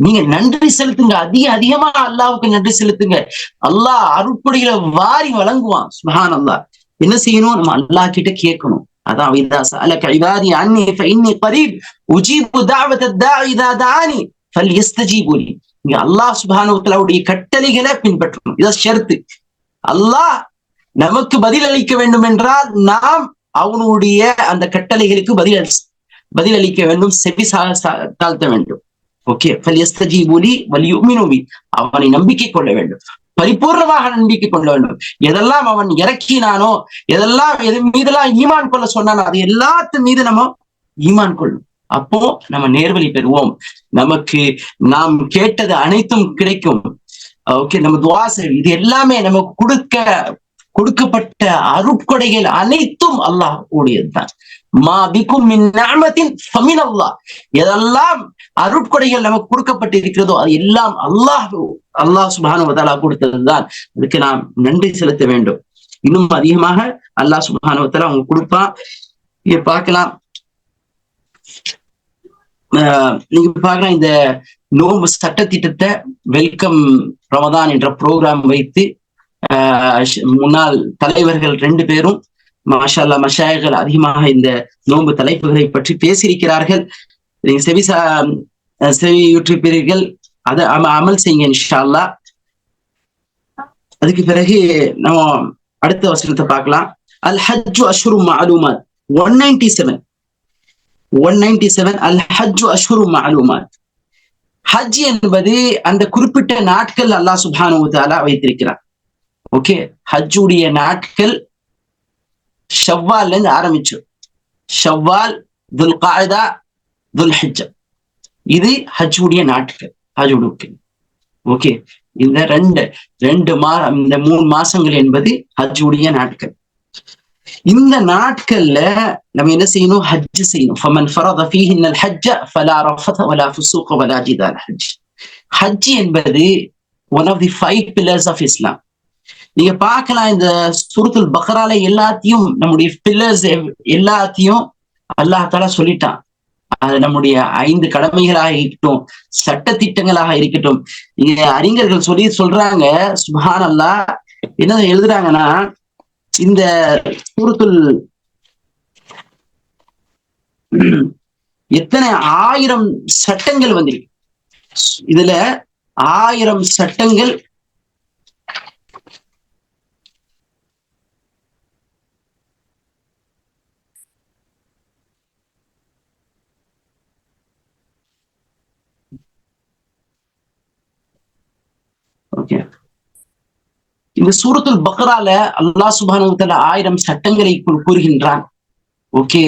நீங்க நன்றி செலுத்துங்க, அதிகமா அல்லாஹ்வுக்கு நன்றி செலுத்துங்க. அல்லாஹ் அருட்கொடைகளை வாரி வழங்குவான். சுப்ஹானல்லாஹ். என்ன செய்யணும்? நம்ம அல்லாஹ் கிட்ட கேட்கணும். அதான் இதா சஅலக இபாதி அன்னி ஃபஇன்னி கரீப் உஜீபு தஅவத்தத் தாஇ இதா தஆனி ஃபல்யஸ்தஜீபு லி. நீங்க அல்லாஹ் சுப்ஹானஹு வ தஆலாவுடைய கட்டளைகளை பின்பற்றணும். இதான் ஷர்த்து. அல்லாஹ் நமக்கு பதில் அளிக்க வேண்டும் என்றால் நாம் அவனுடைய அந்த கட்டளைகளுக்கு பதிலளிக்க வேண்டும், செவி தாழ்த்த வேண்டும். ஓகே, ஃபல்யஸ்தஜீபு லி வல்யுமினு பி. அவனை நம்பிக்கை கொள்ள வேண்டும், பரிபூர்ணமாக நம்பிக்கை கொள்ள வேண்டும். எதெல்லாம் அவன் இறக்கினானோ, எது மீதெல்லாம் ஈமான் கொள்ள சொன்னானோ அது எல்லாத்து மீது நம்ம ஈமான் கொள்ளும். அப்போ நம்ம நேர்வழி பெறுவோம். நமக்கு நாம் கேட்டது அனைத்தும் கிடைக்கும். ஓகே, நம்ம துஆ செய்வோம். இது எல்லாமே நமக்கு கொடுக்கப்பட்ட அருட்கொடைகள் அனைத்தும் அல்லாஹ் உடையதுதான். மா பிக்கும் மின் நிஅமத்தின் ஃபமினல்லாஹ். எதெல்லாம் அருட்கொடைகள் நமக்கு கொடுக்கப்பட்டு இருக்கிறதோ அது எல்லாம் அல்லாஹ் சுப்ஹானஹு வ தஆலா கொடுத்ததுதான். அதுக்கு நாம் நன்றி செலுத்த வேண்டும். இன்னும் அதிகமாக அல்லாஹ் சுப்ஹானஹு வ தஆலா அவங்க கொடுப்பான். இங்க பார்க்கலாம், நீங்க பார்க்கலாம், இந்த நோன்பு சட்டத்திட்டத்தை வெல்கம் ரமதான் என்ற ப்ரோக்ராம் வைத்து முன்னாள் தலைவர்கள் 2 பேரும் மாஷா அல்லாஹ் மஷாயிகள் அதிகமாக இந்த நோன்பு தலைப்புகளை பற்றி பேசியிருக்கிறார்கள். நீங்க செவியுற்றிருப்பீர்கள், அதை அமல் செய்யுங்க இன்ஷா அல்லாஹ். அதுக்கு பிறகு நம்ம அடுத்த வசனத்தை பார்க்கலாம். அல் ஹஜ்ஜு அஷ்ஹுரும் மஅலூமாத் 197 அல் ஹஜ்ஜு அஷ்ஹுரும் மஅலூமாத். ஹஜ் என்பது அந்த குறிப்பிட்ட நாட்கள் அல்லாஹ் சுப்ஹானஹு வ தஆலா வைத்திருக்கிறார். ஓகே, ஹஜ்ஜுடைய நாட்கள் ஷவ்வால்ல இருந்து ஆரம்பிச்சோம். ஷவ்வால், துல் காதா, துல் ஹிஜ்ஜா, இது ஹஜ்ஜுடைய நாட்கள். ஹஜ்ஜுடைய ஓகே. இந்த ரெண்டு இந்த 3 மாசங்கள் என்பது ஹஜ்ஜுடைய நாட்கள். இந்த நாட்கள்ல நம்ம என்ன செய்யணும்? ஹஜ் செய்யணும். ஃபமன் ஃபரத ஃபீஹின்னல் ஹஜ்ஜ ஃபலா ரஃபத வலா ஃபுசூக வலா ஜிதால. ஹஜ் என்பது one of the 5 pillars of Islam. நீங்க பார்க்கலாம், இந்த சூரத்துல் பக்ரால எல்லாத்தையும் நம்முடைய பில்லர்ஸ் எல்லாத்தையும் அல்லாஹ் தஆலா சொல்லிட்டான். அது நம்முடைய 5 கடமைகளாக இருக்கட்டும், சட்ட திட்டங்களாக இருக்கட்டும். இங்க அறிஞர்கள் சொல்றாங்க, சுப்ஹானல்லாஹ், என்ன எழுதுறாங்கன்னா, இந்த சூரத்துல் எத்தனை 1000 சட்டங்கள் வந்திருக்கு. இதுல 1000 சட்டங்கள் ஓகே. இந்த சூரத்துல் பக்ரால அல்லாஹ் சுப்ஹானஹு வ தஆலா 1000 சட்டங்களை கூறுகின்றான். ஓகே,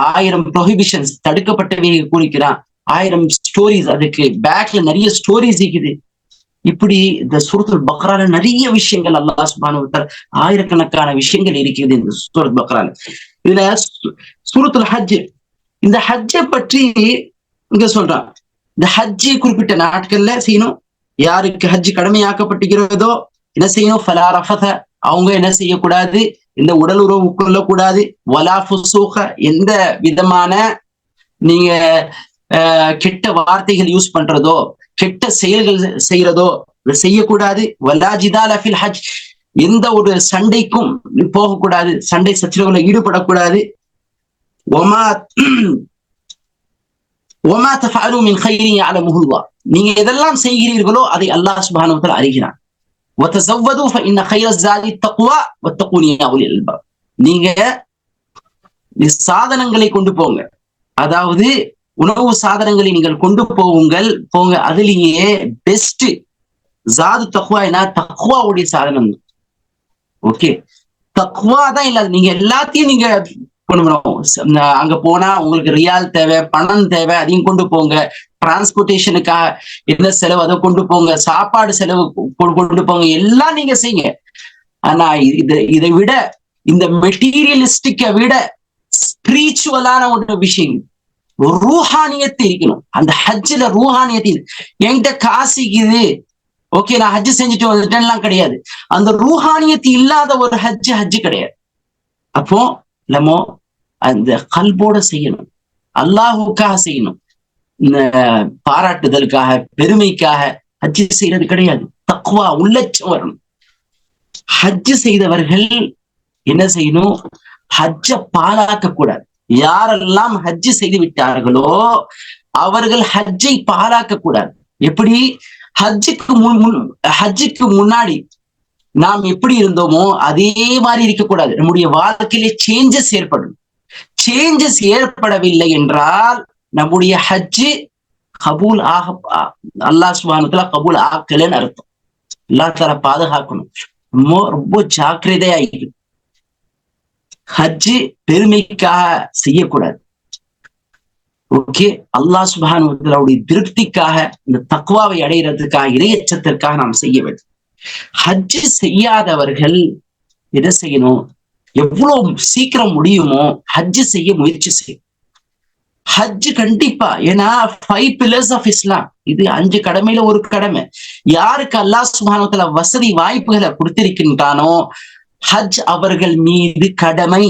1000 ப்ரொஹிபிஷன்ஸ், தடுக்கப்பட்டவையை கூறுகிறான். 1000 ஸ்டோரிஸ், அதுக்கு பேக்ல நிறைய ஸ்டோரிஸ் இருக்குது. இப்படி இந்த சூரத்துல் பக்ரால நிறைய விஷயங்கள் அல்லாஹ் சுப்ஹானஹு வ தஆலா ஆயிரக்கணக்கான விஷயங்கள் இருக்குது இந்த சூரத் பக்ரால. இதுல சூரத்துல் ஹஜ், இந்த ஹஜ்ஜை பற்றி இங்க சொல்றான். இந்த ஹஜ்ஜை குறிப்பிட்ட நாட்கள்ல செய்யணும். யாருக்கு ஹஜ் கடமையாக்கப்பட்டிருக்கிறதோ என்ன செய்யணும்? ஃபலா ரஃபத, அவங்க என்ன செய்யக்கூடாது? இந்த உடல் உறவு கொள்ளக்கூடாது. வலா ஃபுசூக, எந்த விதமான நீங்க கெட்ட வார்த்தைகள் யூஸ் பண்றதோ, கெட்ட செயல்கள் செய்யறதோ செய்யக்கூடாது. வலா ஜிதால ஃபில் ஹஜ், எந்த ஒரு சண்டைக்கும் போகக்கூடாது, சண்டை சச்சரவுல ஈடுபடக்கூடாது. ஒமா தஃஅலு மின் கைரின் யஅலமுஹு அல்லாஹ், நீங்க எதெல்லாம் செய்கிறீர்களோ அதை அல்லாஹ் சுப்ஹானஹு வ தஆலா அறிகிறான். வதஸவ்வது ஃபஇன்ன கைரஸ் ஸாதி தக்வா வத்தகூனி யா உலில் அல்பாப், நீங்க சாதனங்களை கொண்டு போங்க, அதாவது உணவு சாதனங்களை நீங்கள் கொண்டு போங்க. அதுலயே பெஸ்ட் ஜாது தக்வா, என்ன? தக்வாவுடைய சாதனம். ஓகே, தக்வா தான் இல்லாது. நீங்க எல்லாத்தையும் நீங்க கொண்டு அங்க போனா உங்களுக்கு ரியால் தேவை, பணம் தேவை, அதையும் கொண்டு போங்க. டிரான்ஸ்போர்டேஷனுக்காக என்ன செலவு அதை கொண்டு போங்க, சாப்பாடு செலவு கொண்டு போங்க, எல்லாம் நீங்க செய்யுங்க. ஆனா இதை விட, இந்த மெட்டீரியலிஸ்டிக்கை விட ஸ்பிரிச்சுவலான ஒரு விஷயம், ரூஹானியத்தை இருக்கணும். அந்த ஹஜ்ஜில ரூஹானியத்தை, என்கிட்ட காசிக்குது, ஓகே நான் ஹஜ்ஜு செஞ்சுட்டு வந்துட்டேன்லாம் கிடையாது. அந்த ரூஹானியத்து இல்லாத ஒரு ஹஜ்ஜு கிடையாது. அப்போ நம்ம அந்த கல்போட செய்யணும், அல்லாஹுக்காக செய்யணும். பாராட்டுதலுக்காக, பெருமைக்காக ஹஜ்ஜு செய்யறது கிடையாது. தக்வா, உள்ளச்சம் வரணும். ஹஜ்ஜு செய்தவர்கள் என்ன செய்யணும்? ஹஜ்ஜ பாழாக்க கூடாது. யாரெல்லாம் ஹஜ்ஜு செய்து விட்டார்களோ அவர்கள் ஹஜ்ஜை பாழாக்க கூடாது. எப்படி? ஹஜ்ஜுக்கு முன்னாடி நாம் எப்படி இருந்தோமோ அதே மாதிரி இருக்கக்கூடாது. நம்முடைய வாழ்க்கையிலே சேஞ்சஸ் ஏற்படும். சேஞ்சஸ் ஏற்படவில்லை என்றால் நம்முடைய ஹஜ்ஜு கபூல் அல்லாஹ் சுப்ஹானஹு வ தஆலா கபூல் ஆக்கலன்னு அர்த்தம். அல்லாஹ் தஆலா பாதுகாக்கணும். ரொம்ப ஜாக்கிரதையா இருக்கணும். ஹஜ்ஜு பெருமைக்காக செய்யக்கூடாது. ஓகே, அல்லாஹ் சுப்ஹானஹு வ தஆலாவுடைய திருப்திக்காக, இந்த தக்வாவை அடைகிறதுக்காக, இறையச்சத்திற்காக நாம் செய்ய வேண்டும். ஹஜ்ஜு செய்யாதவர்கள் என்ன செய்யணும்? எவ்வளவு சீக்கிரம் முடியுமோ ஹஜ்ஜு செய்ய முயற்சி செய்யும். ஹஜ்ஜு கண்டிப்பா, ஏன்னா 5 pillars ஆஃப் இஸ்லாம், இது 5 கடமையில ஒரு கடமை. யாருக்கு அல்லாஹ் சுப்ஹானஹு வ தஆலா வசதி வாய்ப்புகளை கொடுத்திருக்கின்றானோ ஹஜ் அவர்கள் மீது கடமை.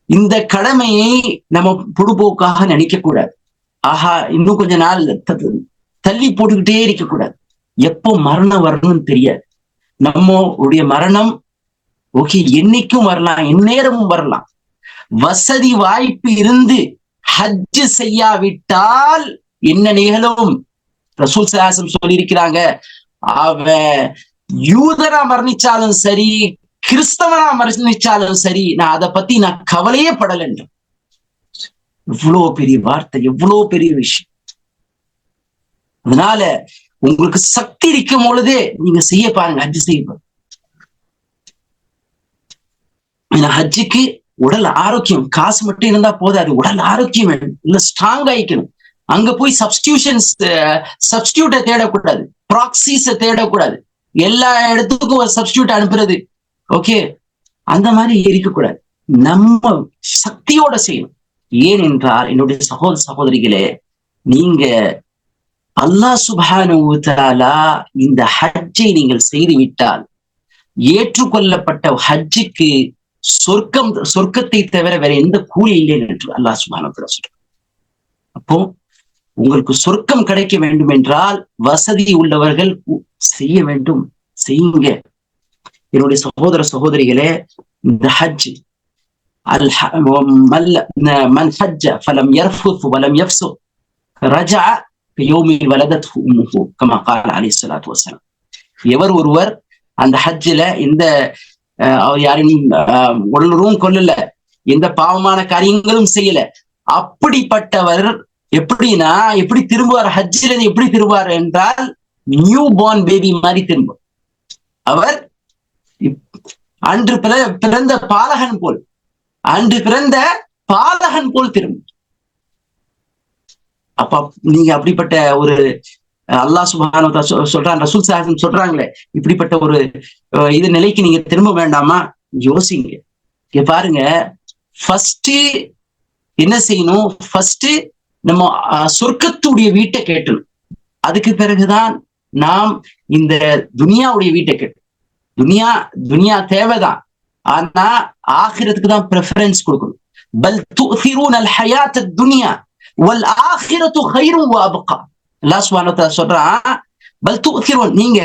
இந்த கடமையை நம்ம பொடுபோக்காக நினைக்க கூடாது. ஆஹா, இன்னும் கொஞ்ச நாள் தள்ளி போட்டுக்கிட்டே இருக்க கூடாது. எப்போ மரணம் வரணும்னு தெரியாது. நம்மளுடைய மரணம் ஓகே என்னைக்கும் வரலாம், எந்நேரமும் வரலாம். வசதி வாய்ப்பு இருந்து ஹஜ்ஜு செய்யாவிட்டால் என்ன நிகழும்? ரசூல் ஸல்லல்லாஹு அலைஹி வஸல்லம் சொல்லியிருக்கிறாங்க, அவன் யூதரா மரணிச்சாலும் சரி, கிறிஸ்தவனா மரணிச்சாலும் சரி, நான் அதை பத்தி நான் கவலையே படல என்று. இவ்வளவு பெரிய வார்த்தை, எவ்வளவு பெரிய விஷயம். அதனால உங்களுக்கு சக்தி இருக்கும் பொழுதே நீங்க செய்ய பாருங்க, ஹஜ் செய்ய. ஹஜ்ஜுக்கு உடல் ஆரோக்கியம், காசு மட்டும் இருந்தா போதாது, உடல் ஆரோக்கியம் வேணும், இல்ல ஸ்ட்ராங் ஆயிக்கணும். அங்க போய் சப்ஸ்டியூட்டை தேடக்கூடாது, ப்ராக்சிஸ தேடக்கூடாது, எல்லா இடத்துக்கும் ஒரு சப்ஸ்டியூட் அனுப்புறது. ஓகே, அந்த மாதிரி இருக்கக்கூடாது. நம்ம சக்தியோட செய்யணும். ஏனென்றால் என்னுடைய சகோதரிகளே, நீங்க அல்லாஹ் சுப்ஹானஹு வ தஆலா இந்த ஹஜ்ஜை நீங்கள் செய்து விட்டால், ஏற்றுக்கொள்ளப்பட்ட ஹஜ்ஜுக்கு சொர்க்கத்தை தவிர வேற எந்த கூலி இல்லை என்று அல்லாஹ் சுப்ஹானஹு வ தஆலா சொல்றார். அப்போ உங்களுக்கு சொர்க்கம் கிடைக்க வேண்டும் என்றால் வசதி உள்ளவர்கள் செய்ய வேண்டும், செய்யுங்க. என்னுடைய சகோதரிகளே, இந்த ஹஜ் மன் ஹஜ்ஜ ஃபலம் யர்ஃபுத் வலம் யஃப்சுக் ரஜஅ யௌமி வலதத்ஹு உம்முஹு கமா قال அலைஹி ஸலாத்து வஸலாம். எவர் ஒருவர் அந்த ஹஜ்ஜில இந்த யாரையும் ஒருவரும் கொல்லல, எந்த பாவமான காரியங்களும் செய்யல, அப்படிப்பட்டவர் எப்படின்னா எப்படி திரும்புவார், ஹஜ்ஜில எப்படி திரும்புவார் என்றால் நியூ பார்ன் பேபி மாதிரி திரும்பும். அவர் அன்று பிறந்த பாலகன் போல், அன்று பிறந்த பாலகன் போல் திரும்பும். அப்ப நீங்க அப்படிப்பட்ட ஒரு அல்லாஹ் சுப்ஹானஹு வ தஆலா சொல்றான், ரசூல் ஸல்லல்லாஹு சொல்றாங்களே, இப்படிப்பட்ட ஒரு இது நிலைக்கு நீங்க திரும்ப வேண்டாமா? யோசிங்க. பாருங்க, ஃபர்ஸ்ட் என்ன செய்யணும்? ஃபர்ஸ்ட் நம்ம சொர்க்கத்துடைய வீட்டை கேட்டணும். அதுக்கு பிறகுதான் நாம் இந்த துனியாவுடைய வீட்டை கேட்டணும். துனியா தேவைதான், ஆனா ஆகிரத்துக்கு தான் பிரெஃபரன்ஸ் கொடுக்கணும். பல் துஸிரூனல் ஹயாத்தத் துன்யா வல் ஆகிரத்து கைரும் வ அப்கா. அல்லாஹ் சுப்ஹானஹு வ தஆலா சொல்றான், பல் துஸிரூன், நீங்க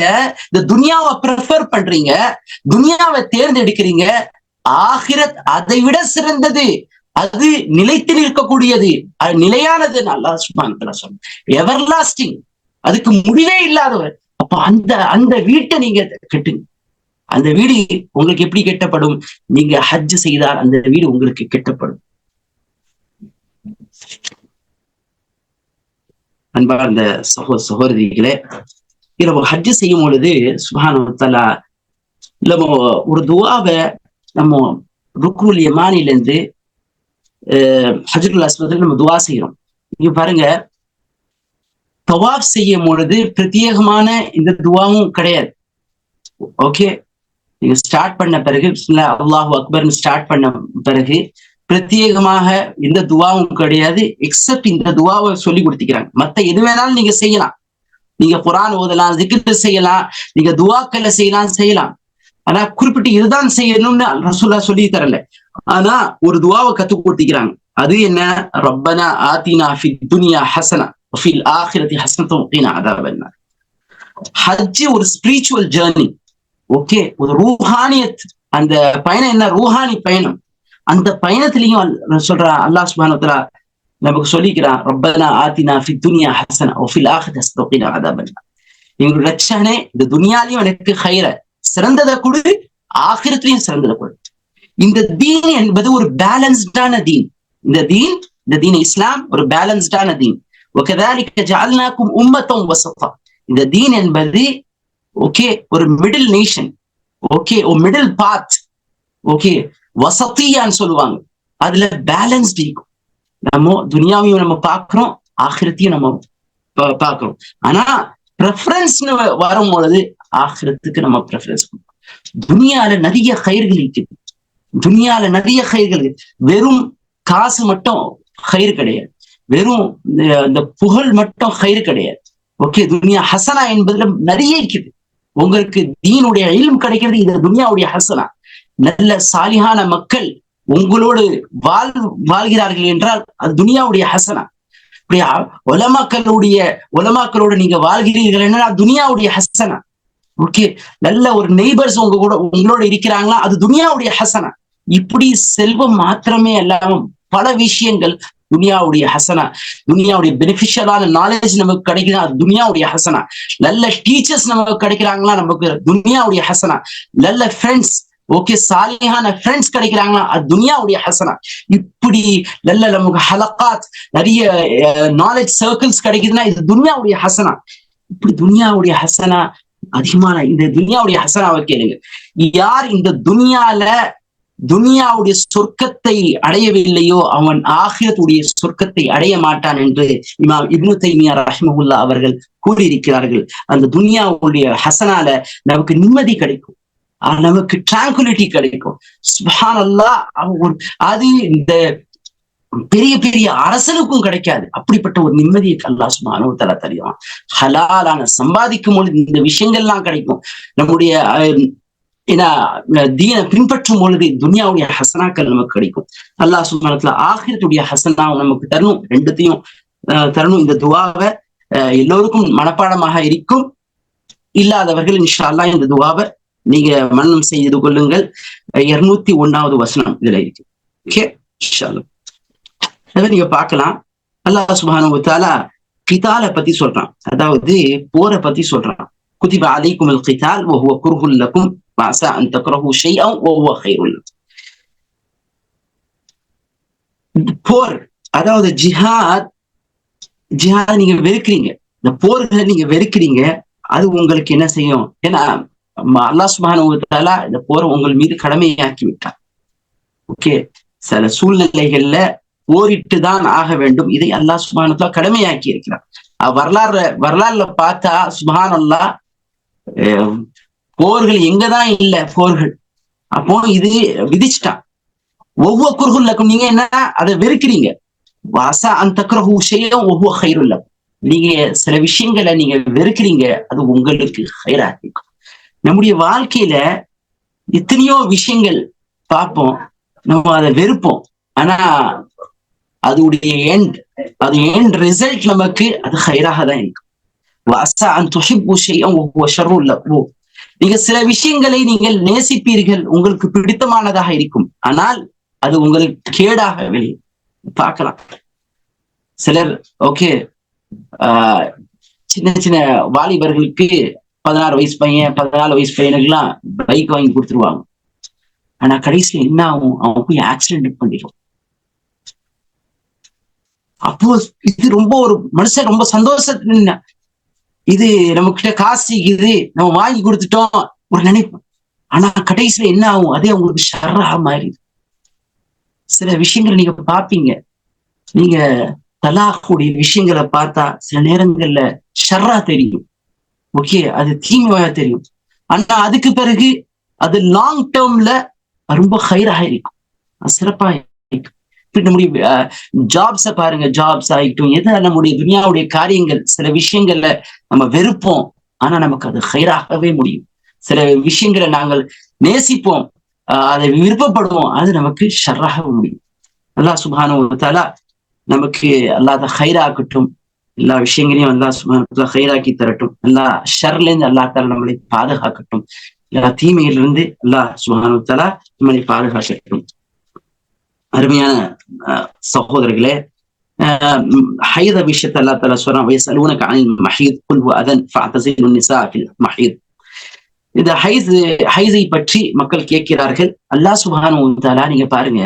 இந்த துனியாவை ப்ரிஃபர் பண்றீங்க, துனியாவை தேர்ந்தெடுக்கிறீங்க, ஆகிரத் அதை விட சிறந்தது, அது நிலைத்து நிற்கக்கூடியது, அது நிலையானது. அல்லாஹ் சுப்ஹானஹு வ தஆலா சொல்றான், எவர்லாஸ்டிங், அதுக்கு முடிவே இல்லாதவர். அப்ப அந்த வீட்டை நீங்க கட்டுங்க. அந்த வீடு உங்களுக்கு எப்படி கெட்டப்படும்? நீங்க ஹஜ் செய்தால் அந்த வீடு உங்களுக்கு கெட்டப்படும். அன்பார்ந்த சகோதரிகளே, நம்ம ஹஜ் செய்யும் பொழுது சுப்ஹானஹு வ தஆலா நம்ம ஒரு துஆவை நம்ம ருக்னுல் யமானில இருந்து ஹஜ்ருல் அஸ்வதுல நம்ம துஆ செய்யறோம். நீங்க பாருங்க, தவாஃப் செய்யும் பொழுது பிரத்யேகமான இந்த துஆவும் கிடையாது. ஓகே, நீங்க ஸ்டார்ட் பண்ண பிறகு அல்லாஹு அக்பர்னு ஸ்டார்ட் பண்ண பிறகு பிரத்யேகமாக எந்த துவாவும் கிடையாது, எக்ஸப்ட் இந்த துவாவை சொல்லி கொடுத்துக்கிறாங்க. மத்த எது வேணாலும் நீங்க செய்யலாம், நீங்க குர்ஆன் ஓதலாம், ஜிக்ர் செய்யலாம், நீங்க துவாக்கல்ல செய்யலாம். ஆனா குறிப்பிட்டு இதுதான் செய்யணும்னு ரசூலுல்லாஹ் சொல்லி தரல. ஆனா ஒரு துவாவை கத்து கொடுத்துக்கிறாங்க. அது என்ன? ரப்பனா ஆத்தினா ஃபித் துன்யா ஹஸனா வ ஃபில் ஆখিরাতি ஹஸனத்துன் வ கீனா அஸாபன்னார். ஹஜ் ஒரு ஸ்பிரிச்சுவல் ஜர்னி. ஓகே, ஒரு ரூஹானியத். அந்த பயணம் என்ன? ரூஹானி பயணம். அந்த பயணத்திலையும் சொல்ற அல்லாஹ் சுப்ஹானஹு வ தஆலா நமக்கு சொல்லிக்கிறான், ரப்பனா ஆத்தினா ஃபித் துன்யா ஹஸனா வ ஃபில் ஆখিরাতি ஹஸனத்துன் வ கீனா அஸாபன்னார். எங்களுடைய ரட்சகனே, இந்த துனியாலையும் எனக்கு கைர சிறந்ததை கொடு, ஆகிரத்திலையும் சிறந்ததை கொடு. இந்த தீன் என்பது ஒரு பேலன்ஸ்டான தீன். இந்த தீன் இஸ்லாம் ஒரு பேலன்ஸ்டான தீன். وكذلك جعلناكم أمة وسطا. இந்த தீன் என்பது ஓகே ஒரு மிடில் நேஷன், ஓகே ஒரு மிடில் பாத், ஓகே வசத்தியான்னு சொல்லுவாங்க. அதுல பேலன்ஸ்ட் இருக்கும். நம்ம துனியாவையும் நம்ம பார்க்கிறோம், ஆகிரத்தையும் நம்ம பார்க்கிறோம். ஆனா ப்ரெஃபரன்ஸ் வரும் பொழுது ஆகிரத்துக்கு நம்ம ப்ரெஃபரன்ஸ் கொடுப்போம். துனியால நிறைய கயிர்கள் இருக்குது, துனியால நிறைய கயிர்கள். வெறும் காசு மட்டும் கயிறு கிடையாது, வெறும் இந்த புகழ் மட்டும் கயிறு கிடையாது. ஓகே, துனியா ஹசனா என்பதுல நிறைய இருக்குது. உங்களுக்கு தீனுடைய இல்ம் கிடைக்கிறது, இது துனியாவுடைய ஹசனா. நல்ல சாலிஹான மக்கள் உங்களோடு வாழ்கிறார்கள் என்றால் அது துனியாவுடைய ஹசனா. உலமாக்களோடு நீங்க வாழ்கிறீர்கள் என்றால் துனியாவுடைய ஹசனா. ஓகே, நல்ல ஒரு நெய்பர்ஸ் உங்களோட இருக்கிறாங்களா, அது துனியாவுடைய ஹசனா. இப்படி செல்வம் மாத்திரமே அல்லாம பல விஷயங்கள் துனியாவுடைய ஹசனா. துனியாவுடைய பெனிஃபிஷியலான நாலேஜ் நமக்கு கிடைக்குதா, அது துனியாவுடைய ஹசனா. நல்ல டீச்சர்ஸ் நமக்கு கிடைக்கிறாங்களா, நமக்கு துனியாவுடைய ஹசனா. நல்ல ஃப்ரெண்ட்ஸ், ஓகே சாலிஹான ஃப்ரெண்ட்ஸ் கிடைக்கிறாங்களா, அது துனியாவுடைய ஹசனா. இப்படி நல்ல நமக்கு ஹலகாத், நிறைய நாலேஜ் சர்க்கிள்ஸ் கிடைக்குதுன்னா இது துனியாவுடைய ஹசனா. இப்படி துனியாவுடைய ஹசனா அதிகமான இந்த துனியாவுடைய ஹசனாவை கேளுங்க. யார் இந்த துனியால துனியாவுடைய சொர்க்கத்தை அடையவில்லையோ அவன் ஆகிரத்துடைய சொர்க்கத்தை அடைய மாட்டான் என்று இமாம் இப்னு தைமியா ரஹ்மஹுல்லாஹ் அவர்கள் கூறியிருக்கிறார்கள். அந்த துனியாவுடைய ஹசனால நமக்கு நிம்மதி கிடைக்கும், நமக்கு டிராங்குலிட்டி கிடைக்கும். சுப்ஹானல்லாஹ், அது இந்த பெரிய பெரிய அரசனுக்கும் கிடைக்காது. அப்படிப்பட்ட ஒரு நிம்மதியை அல்லாஹ் சுப்ஹானஹு வ தஆலா தருவான். ஹலாலான சம்பாதிக்கும் பொழுது இந்த விஷயங்கள்லாம் கிடைக்கும். நம்முடைய தீனை பின்பற்றும் பொழுது துனியாவுடைய ஹசனாக்கள் நமக்கு கிடைக்கும். அல்லாஹ் சுப்ஹானஹு வ தஆலா ஆகிரத்துடைய ஹசனாவும் நமக்கு தரணும். ரெண்டுத்தையும் தரணும். இந்த துஆவை எல்லோருக்கும் மனப்பாடமாக இருக்கும். இல்லாதவர்கள் இன்ஷா அல்லாஹ் இந்த துஆவை நீங்க மனனம் செய்து கொள்ளுங்கள். 201வது வசனம் இதுல இருக்கு. ஓகே, இன்ஷா அல்லாஹ் நீங்க பார்க்கலாம். அல்லாஹ் சுப்ஹானஹு வ தஆலா கிதால பத்தி சொல்றான், அதாவது போரை பத்தி சொல்றான். குதிப அலைக்குமுல் கிதால் வ ஹுவ குர்ஹுல் லக்கும் வ அஸா அன் தக்ரஹு ஷைஅன் வ ஹுவ கைருல் லக்கும். போர், அதாவது ஜிஹாத் நீங்க வெறுக்கிறீங்க, இந்த போர்களை நீங்க வெறுக்கிறீங்க, அது உங்களுக்கு என்ன செய்யும்? ஏன்னா அல்லாஹ் சுப்ஹானஹு வ தஆலா இந்த போரை உங்கள் மீது கடமையாக்கி விட்டார். ஓகே, சில சூழ்நிலைகள்ல போரிட்டுதான் ஆக வேண்டும். இதை அல்லாஹ் சுப்ஹானஹு வ தஆலா கடமையாக்கி இருக்கிறார். வரலாறுல பார்த்தா சுப்ஹானல்லாஹ் போர்கள் எங்கதான் இல்ல போர்கள், அப்போ இது விதிச்சுட்டான். ஒவ்வொரு குர்ஹுல்லக்கும் நீங்க என்ன அதை வெறுக்கிறீங்க. வாசா அன் தக்ரஹு ஷைஅன் வ ஹுவ கைருல் லக்கும். நீங்க சில விஷயங்களை நீங்க வெறுக்கிறீங்க, அது உங்களுக்கு கைரா இருக்கும். நம்முடைய வாழ்க்கையில எத்தனையோ விஷயங்கள் பார்ப்போம், நம்ம அதை வெறுப்போம். ஆனா அதோடைய எண்ட் ரிசல்ட் நமக்கு அது கைராக தான் இருக்கும். வாசா அன் துஹிப்பு ஷைஅன் வ ஹுவ ஷர்ருல் லக்கும். நீங்க சில விஷயங்களை நீங்கள் நேசிப்பீர்கள், உங்களுக்கு பிடித்தமானதாக இருக்கும், ஆனால் அது உங்களுக்கு கேடாக வெளியே பார்க்கலாம். சிலர் ஓகே சின்ன சின்ன வாலிபர்களுக்கு 16 வயசு பையன் 14 வயசு பையனுக்கெல்லாம் பைக் வாங்கி கொடுத்துருவாங்க. ஆனா கடைசியில என்ன ஆகும்? அவன் போய் ஆக்சிடென்ட் பண்ணிடுவான். அப்போ இது ரொம்ப ஒரு மனுஷன் ரொம்ப சந்தோஷத்துல இது நம்ம கிட்ட காசு இது நம்ம வாங்கி கொடுத்துட்டோம் ஒரு நினைப்போம். ஆனா கடைசியில என்ன ஆகும்? அதே அவங்களுக்கு ஷர்ரா மாறி. சில விஷயங்களை நீங்க பார்ப்பீங்க, நீங்க தலாக்குடைய விஷயங்களை பார்த்தா சில நேரங்கள்ல ஷர்ரா தெரியும், ஓகே, அது தீமையா தெரியும். ஆனா அதுக்கு பிறகு அது லாங் டேர்ம்ல ரொம்ப ஹைராக இருக்கும், சிறப்பா இருக்கும். நம்முடைய ஜாப்ஸை பாருங்க, ஜாப்ஸ் ஆகிட்டும் எது நம்முடைய துனியாவுடைய காரியங்கள், சில விஷயங்கள்ல நம்ம வெறுப்போம், ஆனா நமக்கு அது ஹைராகவே முடியும். சில விஷயங்களை நாங்கள் நேசிப்போம், அதை விருப்பப்படுவோம், அது நமக்கு ஷர்ராக முடியும். அல்லாஹ் சுப்ஹானஹு வ தஆலா நமக்கு அல்லாஹ் ஹைராக்கட்டும், எல்லா விஷயங்களையும் அல்லாஹ் சுப்ஹானஹு வ தஆலா ஹைராக்கி தரட்டும். அல்லாஹ் ஷர்ல இருந்து அல்லாஹ் தஆலா நம்மளை பாதுகாக்கட்டும், எல்லா தீமையிலிருந்து அல்லாஹ் சுப்ஹானஹு வ தஆலா நம்மளை பாதுகாக்கட்டும். அருமையான சகோதரர்களே, ஹைத விஷயத்தை அல்லாஹ் தஆலா சொல்றான், வயஸலூனக அனில் மஹீத் குல் ஹுவ அதன் ஃபஅதஸிலுன் நிஸா ஃபில் மஹீத். இந்த ஹைஸை பற்றி மக்கள் கேட்கிறார்கள். அல்லாஹ் சுப்ஹானஹு வ தஆலா நீங்க பாருங்க,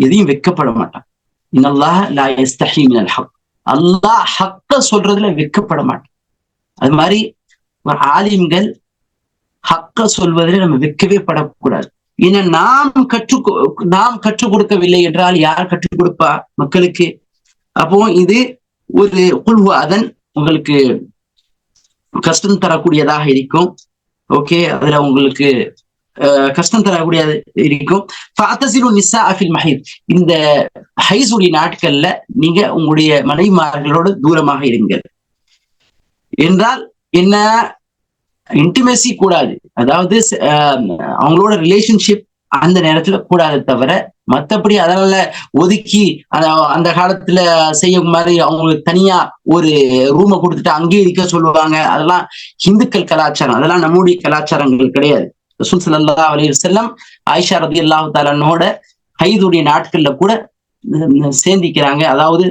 எதையும் வெட்கப்பட மாட்டான். இன்னல்லாஹ லா யஸ்தஹி மினல் ஹக். அல்லாஹ் ஹக்க சொல்றதுல வெட்கப்பட மாட்டான். அது மாதிரி ஆலிம்கள் ஹக்க சொல்வதில் நம்ம வெட்கவே படக்கூடாது. ஏன்னா நாம் கற்றுக் கொடுக்கவில்லை என்றால் யார் கற்றுக் கொடுப்பா மக்களுக்கு? அப்போ இது ஒரு குல்ஹு அதன் உங்களுக்கு கஷ்டம் தரக்கூடியதாக இருக்கும். ஓகே, அதுல உங்களுக்கு கஷ்டம் தரக்கூடியது இருக்கும். இந்த ஹைஸுடைய நாட்கள்ல நீங்க உங்களுடைய மனைவிமார்களோடு தூரமாக இருங்கள் என்றால் என்ன? இன்டிமேசி கூடாது, அதாவது அவங்களோட ரிலேஷன்ஷிப் அந்த நேரத்துல கூடாது தவிர மற்றபடி அதனால ஒதுக்கி அந்த காலத்துல செய்ய மாதிரி அவங்களுக்கு தனியா ஒரு ரூமை கொடுத்துட்டு அங்கேயே இருக்க சொல்லுவாங்க. அதெல்லாம் ஹிந்துக்கள் கலாச்சாரம், அதெல்லாம் நம்முடைய கலாச்சாரங்கள் கிடையாது. ரசூல் ஸல்லல்லாஹு அலைஹி வஸல்லம் ஆயிஷா ரலியல்லாஹு தஆலாவோட ஹைதுடைய நாட்கள்ல கூட சேர்ந்திக்கிறாங்க. அதாவது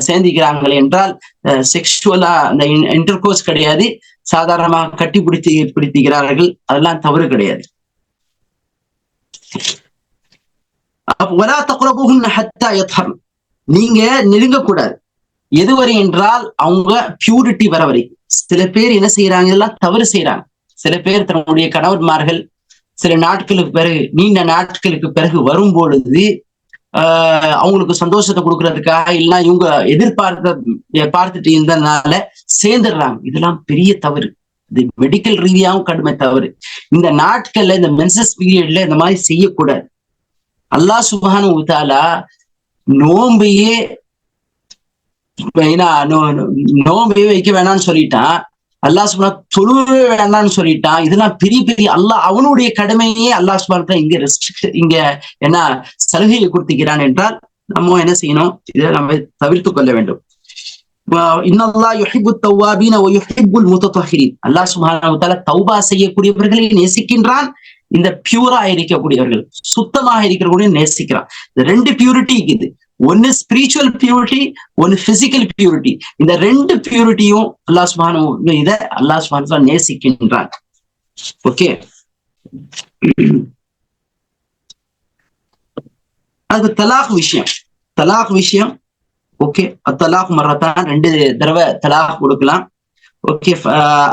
சேர்ந்திக்கிறாங்களே என்றால் செக்ஷுவலா அந்த இன்டர்கோர்ஸ் கிடையாது, சாதாரணமாக கட்டி பிடித்துகிறார்கள், அதெல்லாம் தவறு கிடையாது. நீங்க நெருங்கக்கூடாது. எதுவரை என்றால் அவங்க பியூரிட்டி வர வரை. சில பேர் என்ன செய்யறாங்க, எல்லாம் தவறு செய்யறாங்க. சில பேர் தன்னுடைய கணவன்மார்கள் சில நாட்களுக்கு பிறகு, நீண்ட நாட்களுக்கு பிறகு வரும் பொழுது அவங்களுக்கு சந்தோஷத்தை கொடுக்கறதுக்காக இல்லைன்னா இவங்க பார்த்துட்டு இருந்ததுனால சேர்ந்துடுறாங்க. இதெல்லாம் பெரிய தவறு. இது மெடிக்கல் ரீதியாகவும் கடுமை தவறு. இந்த நாட்கள்ல, இந்த மென்சஸ் பீரியட்ல இந்த மாதிரி செய்யக்கூடாது. அல்லாஹ் சுப்ஹானஹு வ தஆலா நோம்பையே நோம்பையே வைக்க வேணாம்னு சொல்லிட்டான். அல்லாஹ் சுப்ஹானஹு தொழுவே வேண்டாம்னு சொல்லிட்டான். இதெல்லாம் பெரிய பெரிய அல்லாஹ் அவனுடைய கடமையே அல்லாஹ் சுப்ஹானஹு இங்க இங்க என்ன சலுகையை கொடுத்துக்கிறான் என்றால் நம்ம என்ன செய்யணும்? இதை நம்ம தவிர்த்து கொள்ள வேண்டும். இன்னல்லாஹ் யுஹிப்புத் தவ்வாபீன வ யுஹிப்புல் முத்தத்ஹிரீன். அல்லாஹ் சுப்ஹானஹு வ தஆலா தௌபா செய்யக்கூடியவர்களை நேசிக்கின்றான். இந்த பியூரா இருக்கக்கூடியவர்கள், சுத்தமாக இருக்கிறவங்க நேசிக்கிறான். இந்த ரெண்டு பியூரிட்டி இருக்குது. ஒன்னு ஸ்பிரிச்சுவல் பியூரிட்டி, ஒன்னு பிசிக்கல் பியூரிட்டி. இந்த ரெண்டு பியூரிட்டியும் அல்லாஹ் சுப்ஹானஹு அல்லாஹ் சுப்ஹானஹு நேசிக்கின்றான். ஓகே, அது தலாக் விஷயம். ஓகே, தலாக் மர்ரத்தான், 2 தடவை தலாக் கொடுக்கலாம். ஓகே,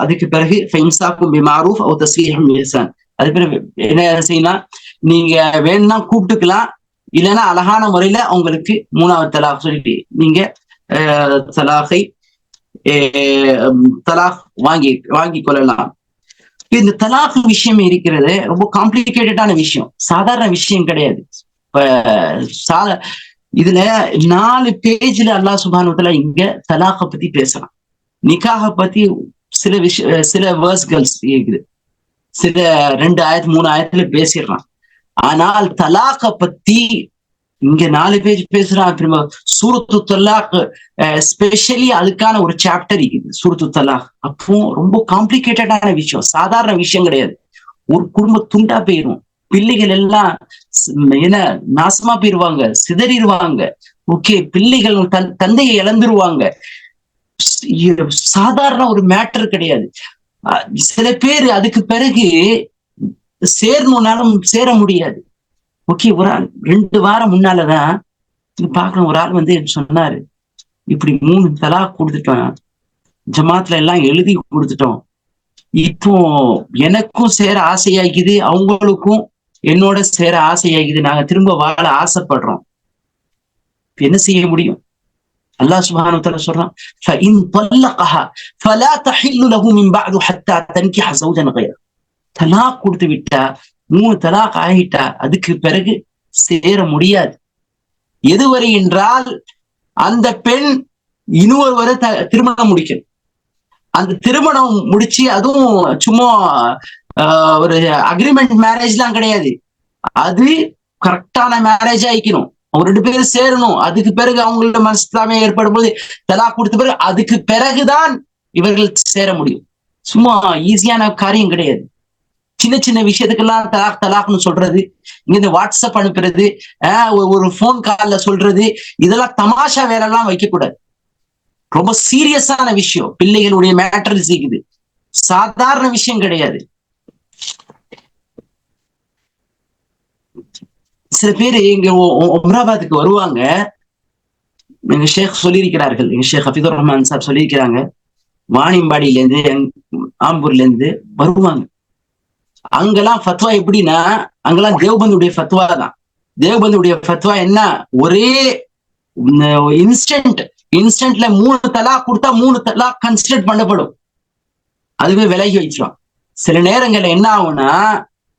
அதுக்கு பிறகு ஃபைன்சாக்கும் பிமாரூஃப் அவ் தஸ்ரீஹும் பிஹ்சான். அது பிறகு என்ன செய்யலாம்? நீங்க வேணும்னா கூப்பிட்டுக்கலாம், இல்லைன்னா அழகான முறையில அவங்களுக்கு 3வது தலாக் சொல்லிட்டு நீங்க தலாக் வாங்கி கொள்ளலாம். இந்த தலாக் விஷயம் இருக்கிறது ரொம்ப காம்ப்ளிகேட்டடான விஷயம், சாதாரண விஷயம் கிடையாது. இதுல 4 பேஜ்ல அல்லாஹ் சுப்ஹானஹு வ தஆலா இங்க தலாக பத்தி பேசலாம். நிக்காக பத்தி சில வேர்ஸ்கள் இருக்குது, சில 2 ஆயத்து 3 ஆயத்துல பேசிடுறான். ஆனால் தலாக பத்தி இங்க 4 பேஜ் பேசுறான். திரும்ப சூரத்து தலாக் ஸ்பெஷலி அதுக்கான ஒரு சாப்டர் இருக்குது, சூரத்து தலாக். அப்போ ரொம்ப காம்ப்ளிகேட்டடான விஷயம், சாதாரண விஷயம் கிடையாது. ஒரு குடும்பம் துண்டா போயிரும், பிள்ளைகள் எல்லாம் என்ன நாசமா போயிருவாங்க, சிதறிடுவாங்க. ஓகே, பிள்ளைகள் தந்தையை இழந்துருவாங்க. சாதாரண ஒரு மேட்டர் கிடையாது. சில பேர் அதுக்கு பிறகு சேரணும்னாலும் சேர முடியாது. ஓகே, ஒரு ஆள் 2 வாரம் முன்னாலதான் பாக்குறேன், ஒரு ஆள் வந்து சொன்னாரு, இப்படி 3 தலாக் கொடுத்துட்டோம், ஜமாத்ல எல்லாம் எழுதி கொடுத்துட்டோம், இப்போ எனக்கும் சேர ஆசையாகிது, அவங்களுக்கும் என்னோட சேர ஆசையாகிது, நாங்க திரும்ப வாழ ஆசைப்படுறோம், என்ன செய்ய முடியும்? அல்லாஹ் சுப்ஹானஹு வ தஆலா சொல்றான், فَإِن طَلَّقَهَا فَلَا تَحِلُّ لَهُ مِن بَعْدُ حَتَّى تَنكِحَ زَوْجًا غَيْرَهُ. தலாக் கொடுத்து விட்டா, 3 தலாக் ஆகிட்டா, அதுக்கு பிறகு சேர முடியாது. எதுவரை என்றால் அந்த பெண் இன்னொருவரை திருமணம் முடிக்கணும். அந்த திருமணம் முடிச்சு, அதுவும் சும்மா ஒரு அக்ரிமெண்ட் மேரேஜ்லாம் கிடையாது, அது கரெக்டான மேரேஜ் ஆயிக்கணும். அவங்க 2 பேரும் சேரணும். அதுக்கு பிறகு அவங்களோட மனஸ்தாபம் ஏற்படும் போது தலாக் கொடுத்த பிறகு அதுக்கு பிறகுதான் இவர்கள் சேர முடியும். சும்மா ஈஸியான காரியம் கிடையாது. சின்ன சின்ன விஷயத்துக்கெல்லாம் தலாக்னு சொல்றது, இங்க இந்த வாட்ஸ்அப் அனுப்புறது, ஒரு போன் கால்ல சொல்றது, இதெல்லாம் தமாஷா வேலைலாம் வைக்கக்கூடாது. ரொம்ப சீரியஸான விஷயம். பிள்ளைகளுடைய மேட்டர் இருக்குது, சாதாரண விஷயம் கிடையாது. சில பேர் இங்க உம்ராபாத்துக்கு வருவாங்க. எங்க ஷேக் சொல்லியிருக்கிறார்கள், எங்க ஷேக் ஹஃபீதுர் ரஹ்மான் சார் சொல்லியிருக்கிறாங்க, வாணியம்பாடியில இருந்து ஆம்பூர்ல இருந்து வருவாங்க. அங்கெல்லாம் ஃபத்வா எப்படின்னா, அங்கெல்லாம் தேவபந்துடைய ஃபத்வா தான். தேவபந்துடைய ஃபத்வா என்ன? ஒரே இன்ஸ்டன்ட்ல 3 தலாக் கொடுத்தா 3 தலாக் கன்சிடர் பண்ணப்படும், அதுவே விலகி வச்சிடும். சில நேரங்கள்ல என்ன ஆகும்னா,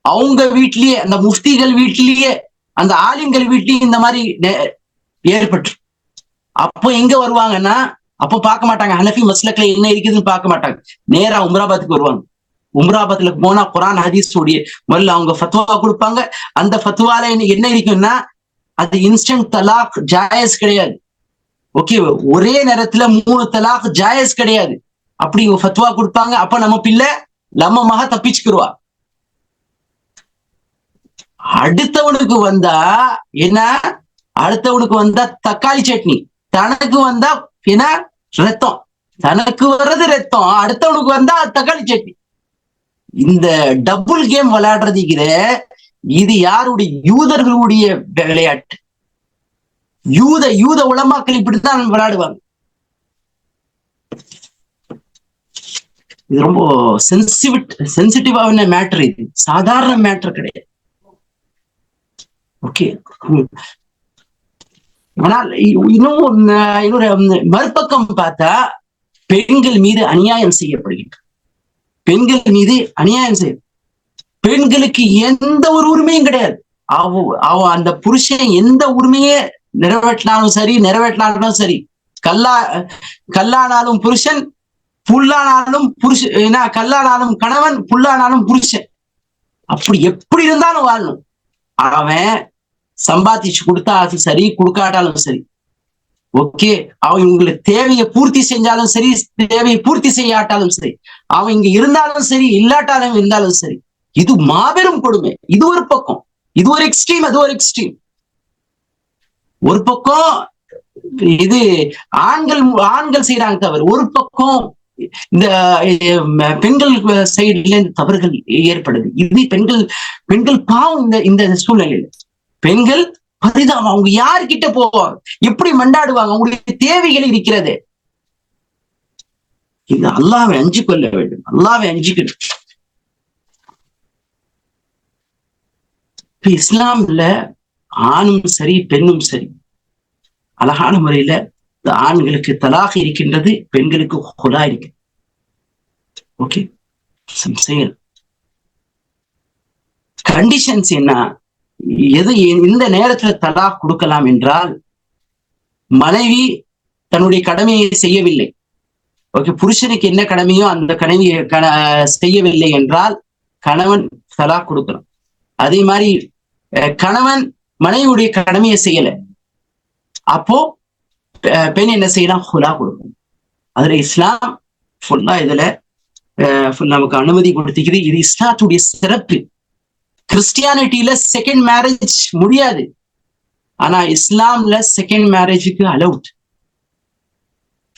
அவங்க வீட்லயே, அந்த முஃப்திகள் வீட்லயே, அந்த ஆலிம்கள் வீட்லயும் இந்த மாதிரி ஏற்பட்டு, அப்போ எங்க வருவாங்கன்னா, அப்போ பார்க்க மாட்டாங்க ஹனஃபி மஸ்லக்ல என்ன இருக்குதுன்னு பார்க்க மாட்டாங்க, நேரா உம்ராபாத்துக்கு வருவாங்க. உம்ராபாத்ல போனா குர்ஆன் ஹதீஸ் உடைய முதல்ல அவங்க ஃபத்வா கொடுப்பாங்க. அந்த ஃபத்வால என்ன இருக்குன்னா, அது இன்ஸ்டன்ட் தலாக் ஜாயஸ் கிடையாது. ஓகே, ஒரே நேரத்துல 3 தலாக் ஜாயஸ் கிடையாது. அப்படி ஃபத்வா கொடுப்பாங்க. அப்ப நம்ம பிள்ளை நம்ம மக தப்பிச்சுக்கிடுவா. அடுத்தவனுக்கு வந்தா என்ன? அடுத்தவனுக்கு வந்தா தக்காளி சட்னி, தனக்கு வந்தா என்ன? ரத்தம். தனக்கு வர்றது ரத்தம், அடுத்தவனுக்கு வந்தா தக்காளி சட்னி. இந்த டபுள் கேம் விளையாடுறதுக்கிற, இது யாருடைய? யூதர்களுடைய விளையாட்டு. யூத உலமாக்கள் இப்படித்தான் விளையாடுவாங்க. இது ரொம்ப சென்சிட்டிவான மேட்டர், இது சாதாரண மேட்டர் கிடையாது. ஓகே, ஆனால் இன்னொரு மறுபக்கம் பார்த்தா பெண்கள் மீது அநியாயம் செய்யப்படுகின்ற, பெண்கள் மீது அநியாயம் செய்ய, பெண்களுக்கு எந்த ஒரு உரிமையும் கிடையாது. அவ அந்த புருஷன் எந்த உரிமையே நிறைவேற்றினாலும் சரி, நிறைவேற்றினாலும் சரி, கல்லானாலும் புருஷன், புல்லானாலும் புருஷன், கல்லானாலும் கணவன், புல்லானாலும் புருஷன், அப்படி எப்படி இருந்தாலும் வாழணும். அவன் சம்பாதிச்சு கொடுத்தாலும் சரி, கொடுக்காட்டாலும் சரி, ஓகே, அவன் உங்களுக்கு தேவையை பூர்த்தி செஞ்சாலும் சரி, தேவையை பூர்த்தி செய்யாட்டாலும் சரி, அவன் இங்க இருந்தாலும் சரி, இல்லாட்டாலும் இருந்தாலும் சரி, இது மாபெரும் கொடுமை. இது ஒரு பக்கம், இது ஒரு எக்ஸ்ட்ரீம், அது ஒரு எக்ஸ்ட்ரீம். ஒரு பக்கம் இது ஆண்கள் செய்யறாங்க தவறு, ஒரு பக்கம் இந்த பெண்கள் சைடுல இந்த தவறுகள் ஏற்படுது. இது பெண்கள் பாவம். இந்த சூழ்நிலையில பெண்கள் பரிதாபம். அவங்க யாருக்கிட்ட போவாங்க, எப்படி மண்டாடுவாங்க, அவங்களுடைய தேவைகள் இருக்கிறது. இது அல்லாஹ்வை அஞ்சு கொள்ள வேண்டும், அல்லாஹ்வை அஞ்சுக்கணும். இஸ்லாம்ல ஆணும் சரி பெண்ணும் சரி அழகான முறையில ஆண்களுக்கு தலாக் இருக்கின்றது, பெண்களுக்கு ஹுலா இருக்கு. ஓகே, செயல் கண்டிஷன்ஸ் என்ன, எது இந்த நேரத்துல தலாக் கொடுக்கலாம் என்றால், மனைவி தன்னுடைய கடமையை செய்யவில்லை. ஓகே, புருஷனுக்கு என்ன கடமையோ அந்த கடமையை செய்யவில்லை என்றால் கணவன் தலாக் கொடுக்கலாம். அதே மாதிரி கணவன் மனைவியுடைய கடமையை செய்யல, அப்போ பெண் என்ன செய்யலாம், ஹுலா கொடுக்கணும். அதுல இஸ்லாம் ஃபுல்லா இதுல நமக்கு அனுமதி கொடுத்துக்குது. இது இஸ்லாத்துடைய சிறப்பு. கிறிஸ்டியானிட்டியில செகண்ட் மேரேஜ் முடியாது, ஆனா இஸ்லாம்ல செகண்ட் மேரேஜுக்கு அலவுட்.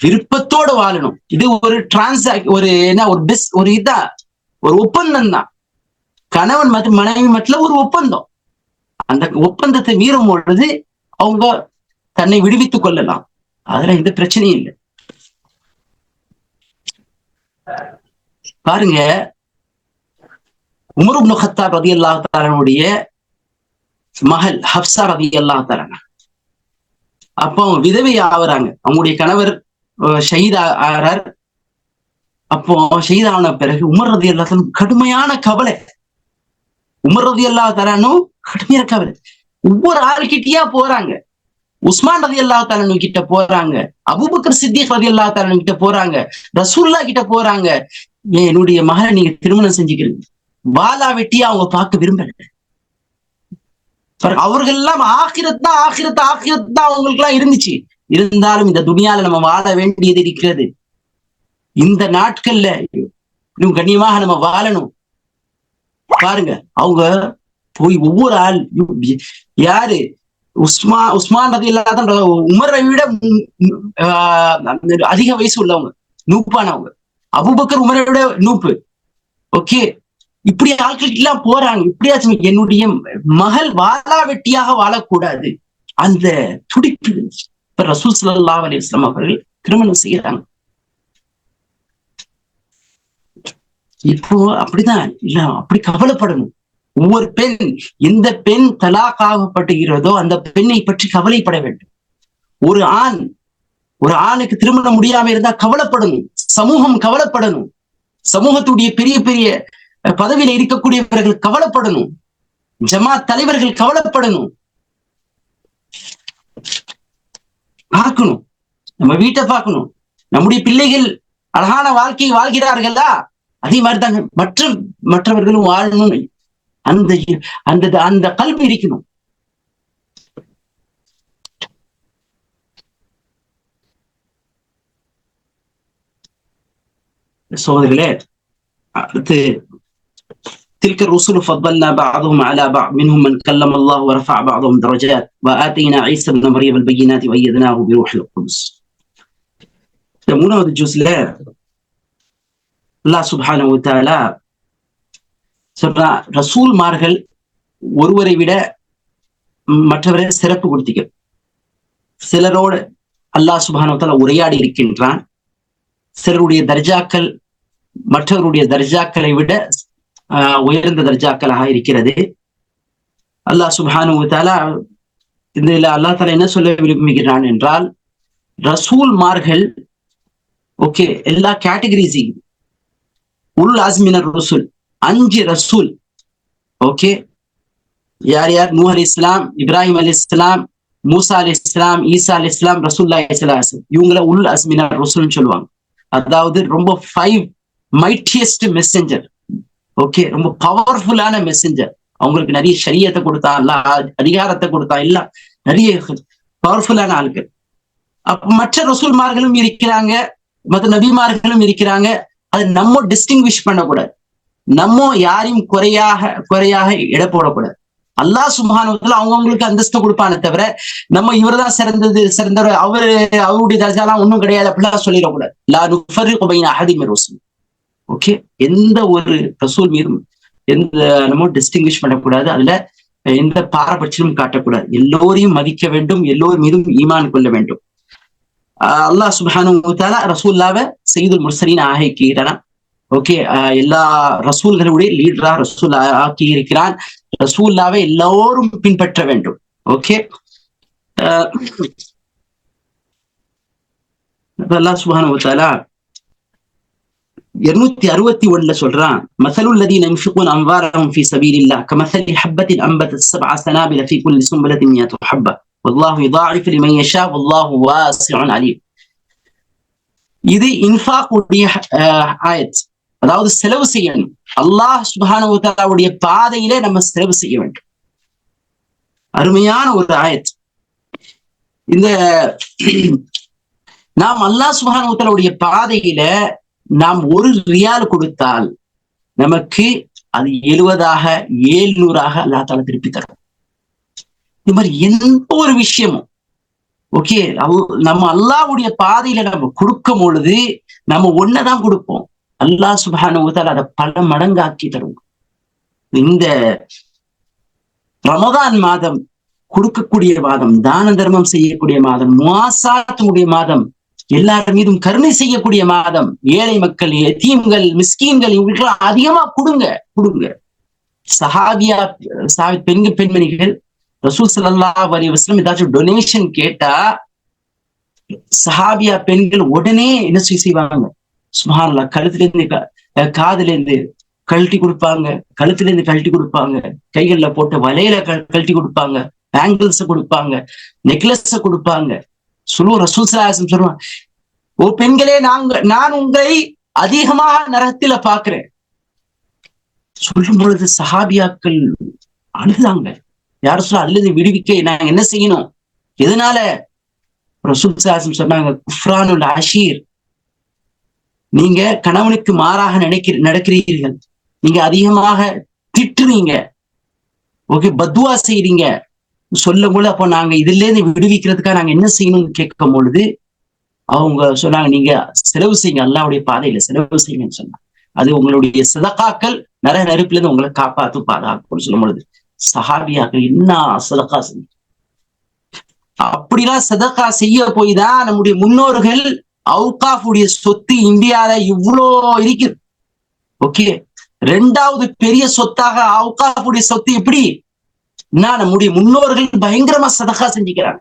விருப்பத்தோடு வாழணும். இது ஒரு ஒரு இதா ஒரு ஒப்பந்தம் தான். கணவன் மற்றும் மனைவி மட்டும் ஒரு ஒப்பந்தம். அந்த ஒப்பந்தத்தை மீறும் பொழுது அவங்க தன்னை விடுவித்துக் கொள்ளலாம். அதுல எந்த பிரச்சனையும் இல்லை. பாருங்க, உமர் இப்னு கத்தாப் ரலியல்லாஹு தஆலாவுடைய மகள் ஹப்ஸா ரலியல்லாஹு தஆலா, அப்போ அவங்க விதவை ஆகுறாங்க. அவங்களுடைய கணவர் ஷஹீத் ஆகிறார். அப்போ ஷஹீத் ஆன பிறகு உமர் ரலியல்லாஹு தஆலா கடுமையான கவலை. உமர் ரலியல்லாஹு தஆலா கடுமையான கவலை. ஒவ்வொரு ஆள்கிட்டயா போறாங்க. உஸ்மான் ரலியல்லாஹு தஆலா கிட்ட போறாங்க, அபூபக்கர் சித்திக் ரலியல்லாஹு தஆலா கிட்ட போறாங்க, ரசூலுல்லாஹ் கிட்ட போறாங்க. என்னுடைய மகளை நீங்க திருமணம் செஞ்சுக்கிறீங்க, பாலா வெட்டியா அவங்க பார்க்க விரும்பல. அவர்கள் எல்லாம் ஆகிரத் தான் அவங்களுக்கு எல்லாம் இருந்துச்சு. இருந்தாலும் இந்த துனியால நம்ம வாழ வேண்டியது இருக்கிறது. இந்த நாட்கள்ல இன்னும் கண்ணியமாக நம்ம வாழணும். பாருங்க, அவங்க போய் ஒவ்வொரு ஆள், யாரு உஸ்மான் ரலியல்லாஹு தஆலா உமரை விட அதிக வயசு உள்ளவங்க, நூப்பானவங்க. அபூபக்கர் உமரை விட நூப்பு. ஓகே, இப்படி ஆட்களுக்கு எல்லாம் போறாங்க. இப்படியாச்சும் என்னுடைய மகள் வாழா வெட்டியாக வாழக்கூடாது, அந்த துடிப்பு இருந்துச்சு. இப்ப ரசூல் ஸல்லல்லாஹு அலைஹி வஸல்லம் அவர்கள் திருமணம் செய்யறாங்க. இப்போ அப்படிதான் இல்ல, அப்படி கவலைப்படணும். ஒவ்வொரு பெண், எந்த பெண் தலாக் ஆகப்படுகிறதோ அந்த பெண்ணை பற்றி கவலைப்பட வேண்டும். ஒரு ஆணுக்கு திருமணம் முடியாம இருந்தா கவலைப்படணும். சமூகம் கவலைப்படணும். சமூகத்துடைய பெரிய பெரிய பதவியில இருக்கக்கூடியவர்கள் கவலைப்படணும். ஜமாத் தலைவர்கள் கவலைப்படணும். பார்க்கணும், நம்ம வீட்டை பார்க்கணும். நம்முடைய பிள்ளைகள் அழகான வாழ்க்கையை வாழ்கிறார்களா, அதே மாதிரிதாங்க மற்றவர்களும் வாழணும். அந்த கல்வி இருக்கணும். சோதரிகளே, அடுத்து تلك الرسل فضلنا بعضهم على بعض منهم من كلم الله ورفع بعضهم درجات وآتينا عيسى ابن مريم البينات وأيدناه بروح القدس. மூணாவது ஜூஸ்ல அல்லாஹ் சுப்ஹானஹு வ தஆலா சொல்றா, ரசூல்மார்கள் ஒருவரை விட மற்றவரை சிறப்பு கொடுத்திக்க. சிலரோடு அல்லாஹ் சுப்ஹானஹு வ தஆலா உரையாடி இருக்கின்றான். சிலருடைய தர்ஜாக்கள் மற்றவருடைய தர்ஜாக்களை விட உயர்ந்த தர்ஜாக்களாக இருக்கிறது. அல்லாஹ் சுப்ஹானஹு வ தஆலா இதுல அல்லாஹ் தஆலா என்ன சொல்ல விரும்புகிறான் என்றால், ரசூல்மார்கள் ஓகே எல்லா கேட்டகரிஸையும் உல் அஸ்மினர் ரசூல் 5 ரசூல் ஓகே யார் யார்? நூஹ் அலைஹிஸ்ஸலாம், இப்ராஹிம் அலைஹிஸ்ஸலாம், மூசா அலைஹிஸ்ஸலாம், ஈசா அலைஹிஸ்ஸலாம், ரசூலுல்லாஹி ஸல்லல்லாஹு அலைஹி வஸல்லம். இவங்கள உல் அஸ்மினர் ரசூல்னு சொல்லுவாங்க. அதாவது ரொம்ப 5 மைட்டியஸ்ட் மெசஞ்சர். ஓகே, ரொம்ப பவர்ஃபுல்லான மெசஞ்சர். அவங்களுக்கு நிறைய ஷரியத்தை கொடுத்தான், அல்லாஹ் அதிகாரத்தை கொடுத்தான், எல்லாம் நிறைய பவர்ஃபுல்லான ஆட்கள். அப்ப மற்ற ரசூல்மார்களும் இருக்கிறாங்க, மற்ற நபிமார்களும் இருக்கிறாங்க. அது நம்ம டிஸ்டிங்விஷ் பண்ணக்கூடாது, நம்ம யாரையும் குறையாக இட போடக்கூடாது. அல்லாஹ் சுப்ஹானஹு வ தஆலா அவங்களுக்கு அந்தஸ்து கொடுப்பானே தவிர நம்ம இவர்தான் சிறந்தவர் அவருடைய தர்ஜாலாம் ஒன்றும் கிடையாது அப்படிலாம் சொல்லிடக்கூடாது. லா நுஃபர்ரிகு பைன அஹதின் மின் ருசுல். ஓகே, எந்த ஒரு ரசூல் மீதும் எந்த நம்ம டிஸ்டிங்விஷ் பண்ணக்கூடாது, அதுல எந்த பாரபட்சமும் காட்டக்கூடாது. எல்லோரையும் மதிக்க வேண்டும், எல்லோர் மீதும் ஈமான் கொள்ள வேண்டும். அல்லாஹ் சுப்ஹானஹு வ தஆலா ரசூலுல்லாஹ்வை சய்யிதுல் முர்சலீன் ஆக்கிக்கிறான். ஓகே, எல்லா ரசூல்களுடைய லீடரா ரசூல் ஆக்கி இருக்கிறான். ரசூலுல்லாஹ்வை எல்லோரும் பின்பற்ற வேண்டும். ஓகே, அல்லாஹ் சுப்ஹானஹு வ தஆலா 261 சொல்றான், மஸலுல் லதீன யுன்ஃபிகூன அம்வாலஹும் ஃபீ ஸபீலில்லாஹ் கமஸலி ஹப்பத்தின் அம்பதத் சப்அ ஸனாபில ஃபீ குல்லி சும்பலத்தின் மியத்து ஹப்ப வல்லாஹு யுதாஇஃபு லிமன் யஷா வல்லாஹு வாஸிஉன் அலீம். இது இன்ஃபாக் உடைய ஆயத். அதாவது செலவு செய்யணும். அல்லாஹ் சுப்ஹானஹு வ தஆலாவுடைய பாதையிலே நம்ம செலவு செய்ய வேண்டும். அருமையான ஒரு ஆயத். இந்த நாம் அல்லாஹ் சுப்ஹானஹு வ தஆலாவுடைய பாதையில நாம் 1 ரியால் கொடுத்தால் நமக்கு அது 70ஆக 700ஆக அல்லாஹ் தஆலா திருப்பி தரும். இது மாதிரி எந்த ஒரு விஷயமும் ஓகே நம்ம அல்லாஹ்வுடைய பாதையில நம்ம கொடுக்கும் பொழுது நம்ம ஒன்னதான் கொடுப்போம், அல்லாஹ் சுப்ஹானஹு வ தஆலா அதை பல மடங்காக்கி தரும். இந்த ரமதான் மாதம் கொடுக்கக்கூடிய மாதம், தான தர்மம் செய்யக்கூடிய மாதம், முஆசாத்துடைய மாதம், எல்லார் மீதும் கருணை செய்யக்கூடிய மாதம். ஏழை மக்கள், யதீம்கள், மிஸ்கீன்கள் இவங்களுக்கு அதிகமா கொடுங்க. சஹாபியா பெண்மணிகள் ரசூல் ஸல்லல்லாஹு அலைஹி வஸல்லம் ஏதாச்சும் டொனேஷன் கேட்டா சஹாபியா பெண்கள் உடனே என்ன செய்வாங்க? சுப்ஹானல்லாஹ், கழுத்துல இருந்து காதுல இருந்து கழட்டி கொடுப்பாங்க, கழுத்துல இருந்து கழட்டி கொடுப்பாங்க, கைகள்ல போட்ட வலையில கழட்டி கொடுப்பாங்க, பேங்கிள்ஸ் கொடுப்பாங்க, நெக்லஸ் கொடுப்பாங்க. ரசூல் ஸல்லல்லாஹு அலைஹி வஸல்லம் சொல்லுவாங்க, ஓ பெண்களே, நான் உங்களை அதிகமாக நரகத்தில பார்க்கிறேன். சொல்லும் பொழுது சஹாபியாக்கள் அழுதாங்க. யாரும் சொல்ல அல்லது விடுவிக்க நாங்க என்ன செய்யணும்? எதனால? ரசூல் ஸல்லல்லாஹு அலைஹி வஸல்லம் சொன்னாங்க, குஃப்ரானுல் ஆஷீர். நீங்க கணவனுக்கு மாறாக நடக்கிறீர்கள், நீங்க அதிகமாக திட்டுறீங்க, ஓகே பத்வா செய்றீங்க. சொல்லும் போது அப்போ நாங்க இதுல இருந்து விடுவிக்கிறதுக்காக நாங்க என்ன செய்யணும்னு கேட்கும் பொழுது அவங்க சொன்னாங்க, நீங்க செலவு செய்யுங்க, அல்லாஹ்வுடைய பாதையில செலவு செய்யுங்கன்னு சொன்னாங்க. அது உங்களுடைய சதகாக்கள் நெருப்புல இருந்து உங்களை காப்பாத்து பாதுகாக்கும் சொல்லும் பொழுது சஹாபியாக்கள் என்ன சதகா செய்யும். அப்படிலாம் சதகா செய்ய போய் தான் நம்முடைய முன்னோர்கள் அவுகாஃபுடைய சொத்து இந்தியால இவ்வளோ இருக்குது. ஓகே, 2வது பெரிய சொத்தாக அவுகாஃபுடைய சொத்து எப்படி? நம்முடைய முன்னோர்கள் பயங்கரமா சதகா செஞ்சுக்கிறாங்க.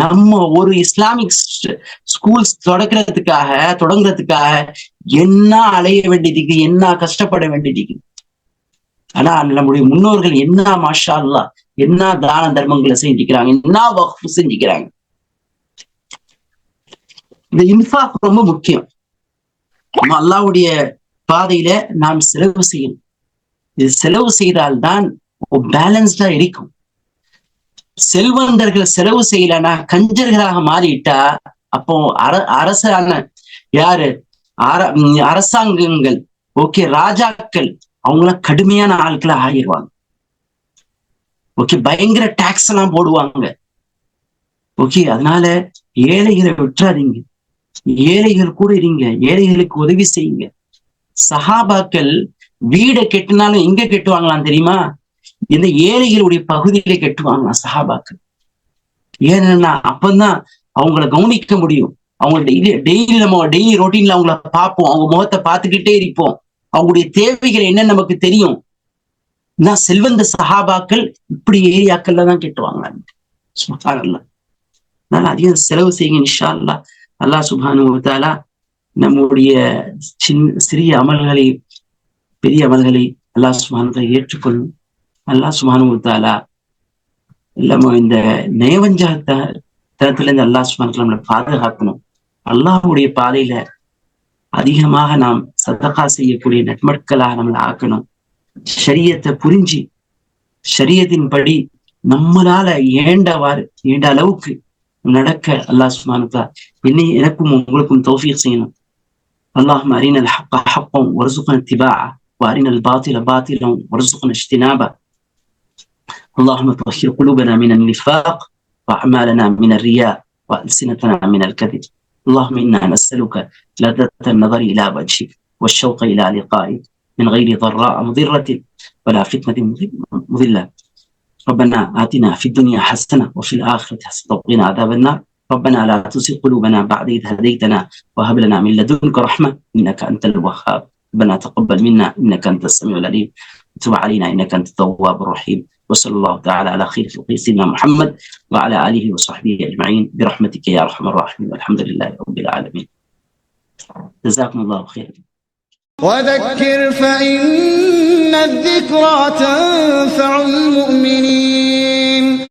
நம்ம ஒரு இஸ்லாமிக் ஸ்கூல்ஸ் தொடங்குறதுக்காக என்ன அலைய வேண்டியதுக்கு, என்ன கஷ்டப்பட வேண்டியதுக்கு. ஆனா நம்முடைய முன்னோர்கள் என்ன மாஷா அல்லாஹ் என்ன தான தர்மங்களை செஞ்சுக்கிறாங்க, என்ன வக்ஃப் செஞ்சுக்கிறாங்க. இந்த இன்ஃபாக் ரொம்ப முக்கியம். நம்ம அல்லாஹ்வுடைய பாதையில நாம் செலவு செய்யணும். இது செலவு செய்தால்தான் பேலன்ஸ்டா இருக்கும். செல்வந்தர்கள் செலவு செய்யலன்னா கஞ்சர்களாக மாறிட்டா அப்போ அரசான யாரு அரசாங்கங்கள் ஓகே ராஜாக்கள் அவங்களாம் கடுமையான ஆட்களை ஆகிடுவாங்க. ஓகே, பயங்கர டாக்ஸ் எல்லாம் போடுவாங்க. ஓகே, அதனால ஏழைகளை விட்டுறாதீங்க, ஏழைகள் கூட இருங்க, ஏழைகளுக்கு உதவி செய்யுங்க. சஹாபாக்கள் வீடை கெட்டினாலும் எங்க கெட்டுவாங்களாம் தெரியுமா? இந்த ஏழைகளுடைய பகுதியில கெட்டுவாங்களாம் சஹாபாக்கள். ஏன்னா அப்பதான் அவங்களை கவனிக்க முடியும். அவங்க டெய்லி ரொட்டீன்ல அவங்கள பார்ப்போம், அவங்க முகத்தை பார்த்துக்கிட்டே இருப்போம், அவங்களுடைய தேவைகள் என்ன நமக்கு தெரியும். செல்வந்த சஹாபாக்கள் இப்படி ஏரியாக்கள்ல தான் கேட்டுவாங்க. அதனால அதிகம் செலவு செய்யுங்க இன்ஷா அல்லாஹ். அல்லாஹ் சுப்ஹானஹு வ தஆலா நம்முடைய சிறிய அமல்களை பெரிய அமல்களை அல்லாஹ் சுப்ஹானஹு வ தஆலா ஏற்றுக்கொள்ளும். அல்லாஹ் சுப்ஹானஹு வ தஆலா நம்ம இந்த நயவஞ்சகத்தனத்துல இருந்து அல்லாஹ் சுப்ஹானஹு வ தஆலா நம்மளை பாதுகாக்கணும். அல்லாஹ்வுடைய பாதையில அதிகமாக நாம் சதகா செய்யக்கூடிய நன்மக்களாக நம்மளை ஆக்கணும். ஷரியத்தை புரிஞ்சு ஷரியத்தின் படி நம்மளால ஏண்ட அளவுக்கு நடக்க அல்லாஹ் சுப்ஹானஹு வ தஆலா எனக்கும் உங்களுக்கும் தௌஃபீக் செய்யணும். அல்லாஹும்ம அரினல் ஹக்க ஹக்கன் வர்ஸுக்னா இத்திபாஅ வஅரினல் பாத்தில பாத்திலன் வர்ஸுக்னா இஜ்தினாப. اللهم طهر قلوبنا من النفاق وأعمالنا من الرياء وألسنتنا من الكذب. اللهم إنا نسألك لذة النظر إلى وجهك والشوق إلى لقائك من غير ضراء مضرة ولا فتنة مضلة. ربنا آتنا في الدنيا حسنة وفي الآخرة حسنة وقنا عذاب النار. ربنا لا تزغ قلوبنا بعد إذ هديتنا وهب لنا من لدنك رحمة إنك أنت الوهاب. ربنا تقبل منا إنك أنت السميع العليم وتب علينا إنك أنت التواب الرحيم. وصلى الله تعالى على خير خلقه سيدنا محمد وعلى آله وصحبه أجمعين برحمتك يا أرحم الراحمين والحمد لله رب العالمين. جزاكم الله خيرا. وذكر فإن الذكرى تنفع المؤمنين.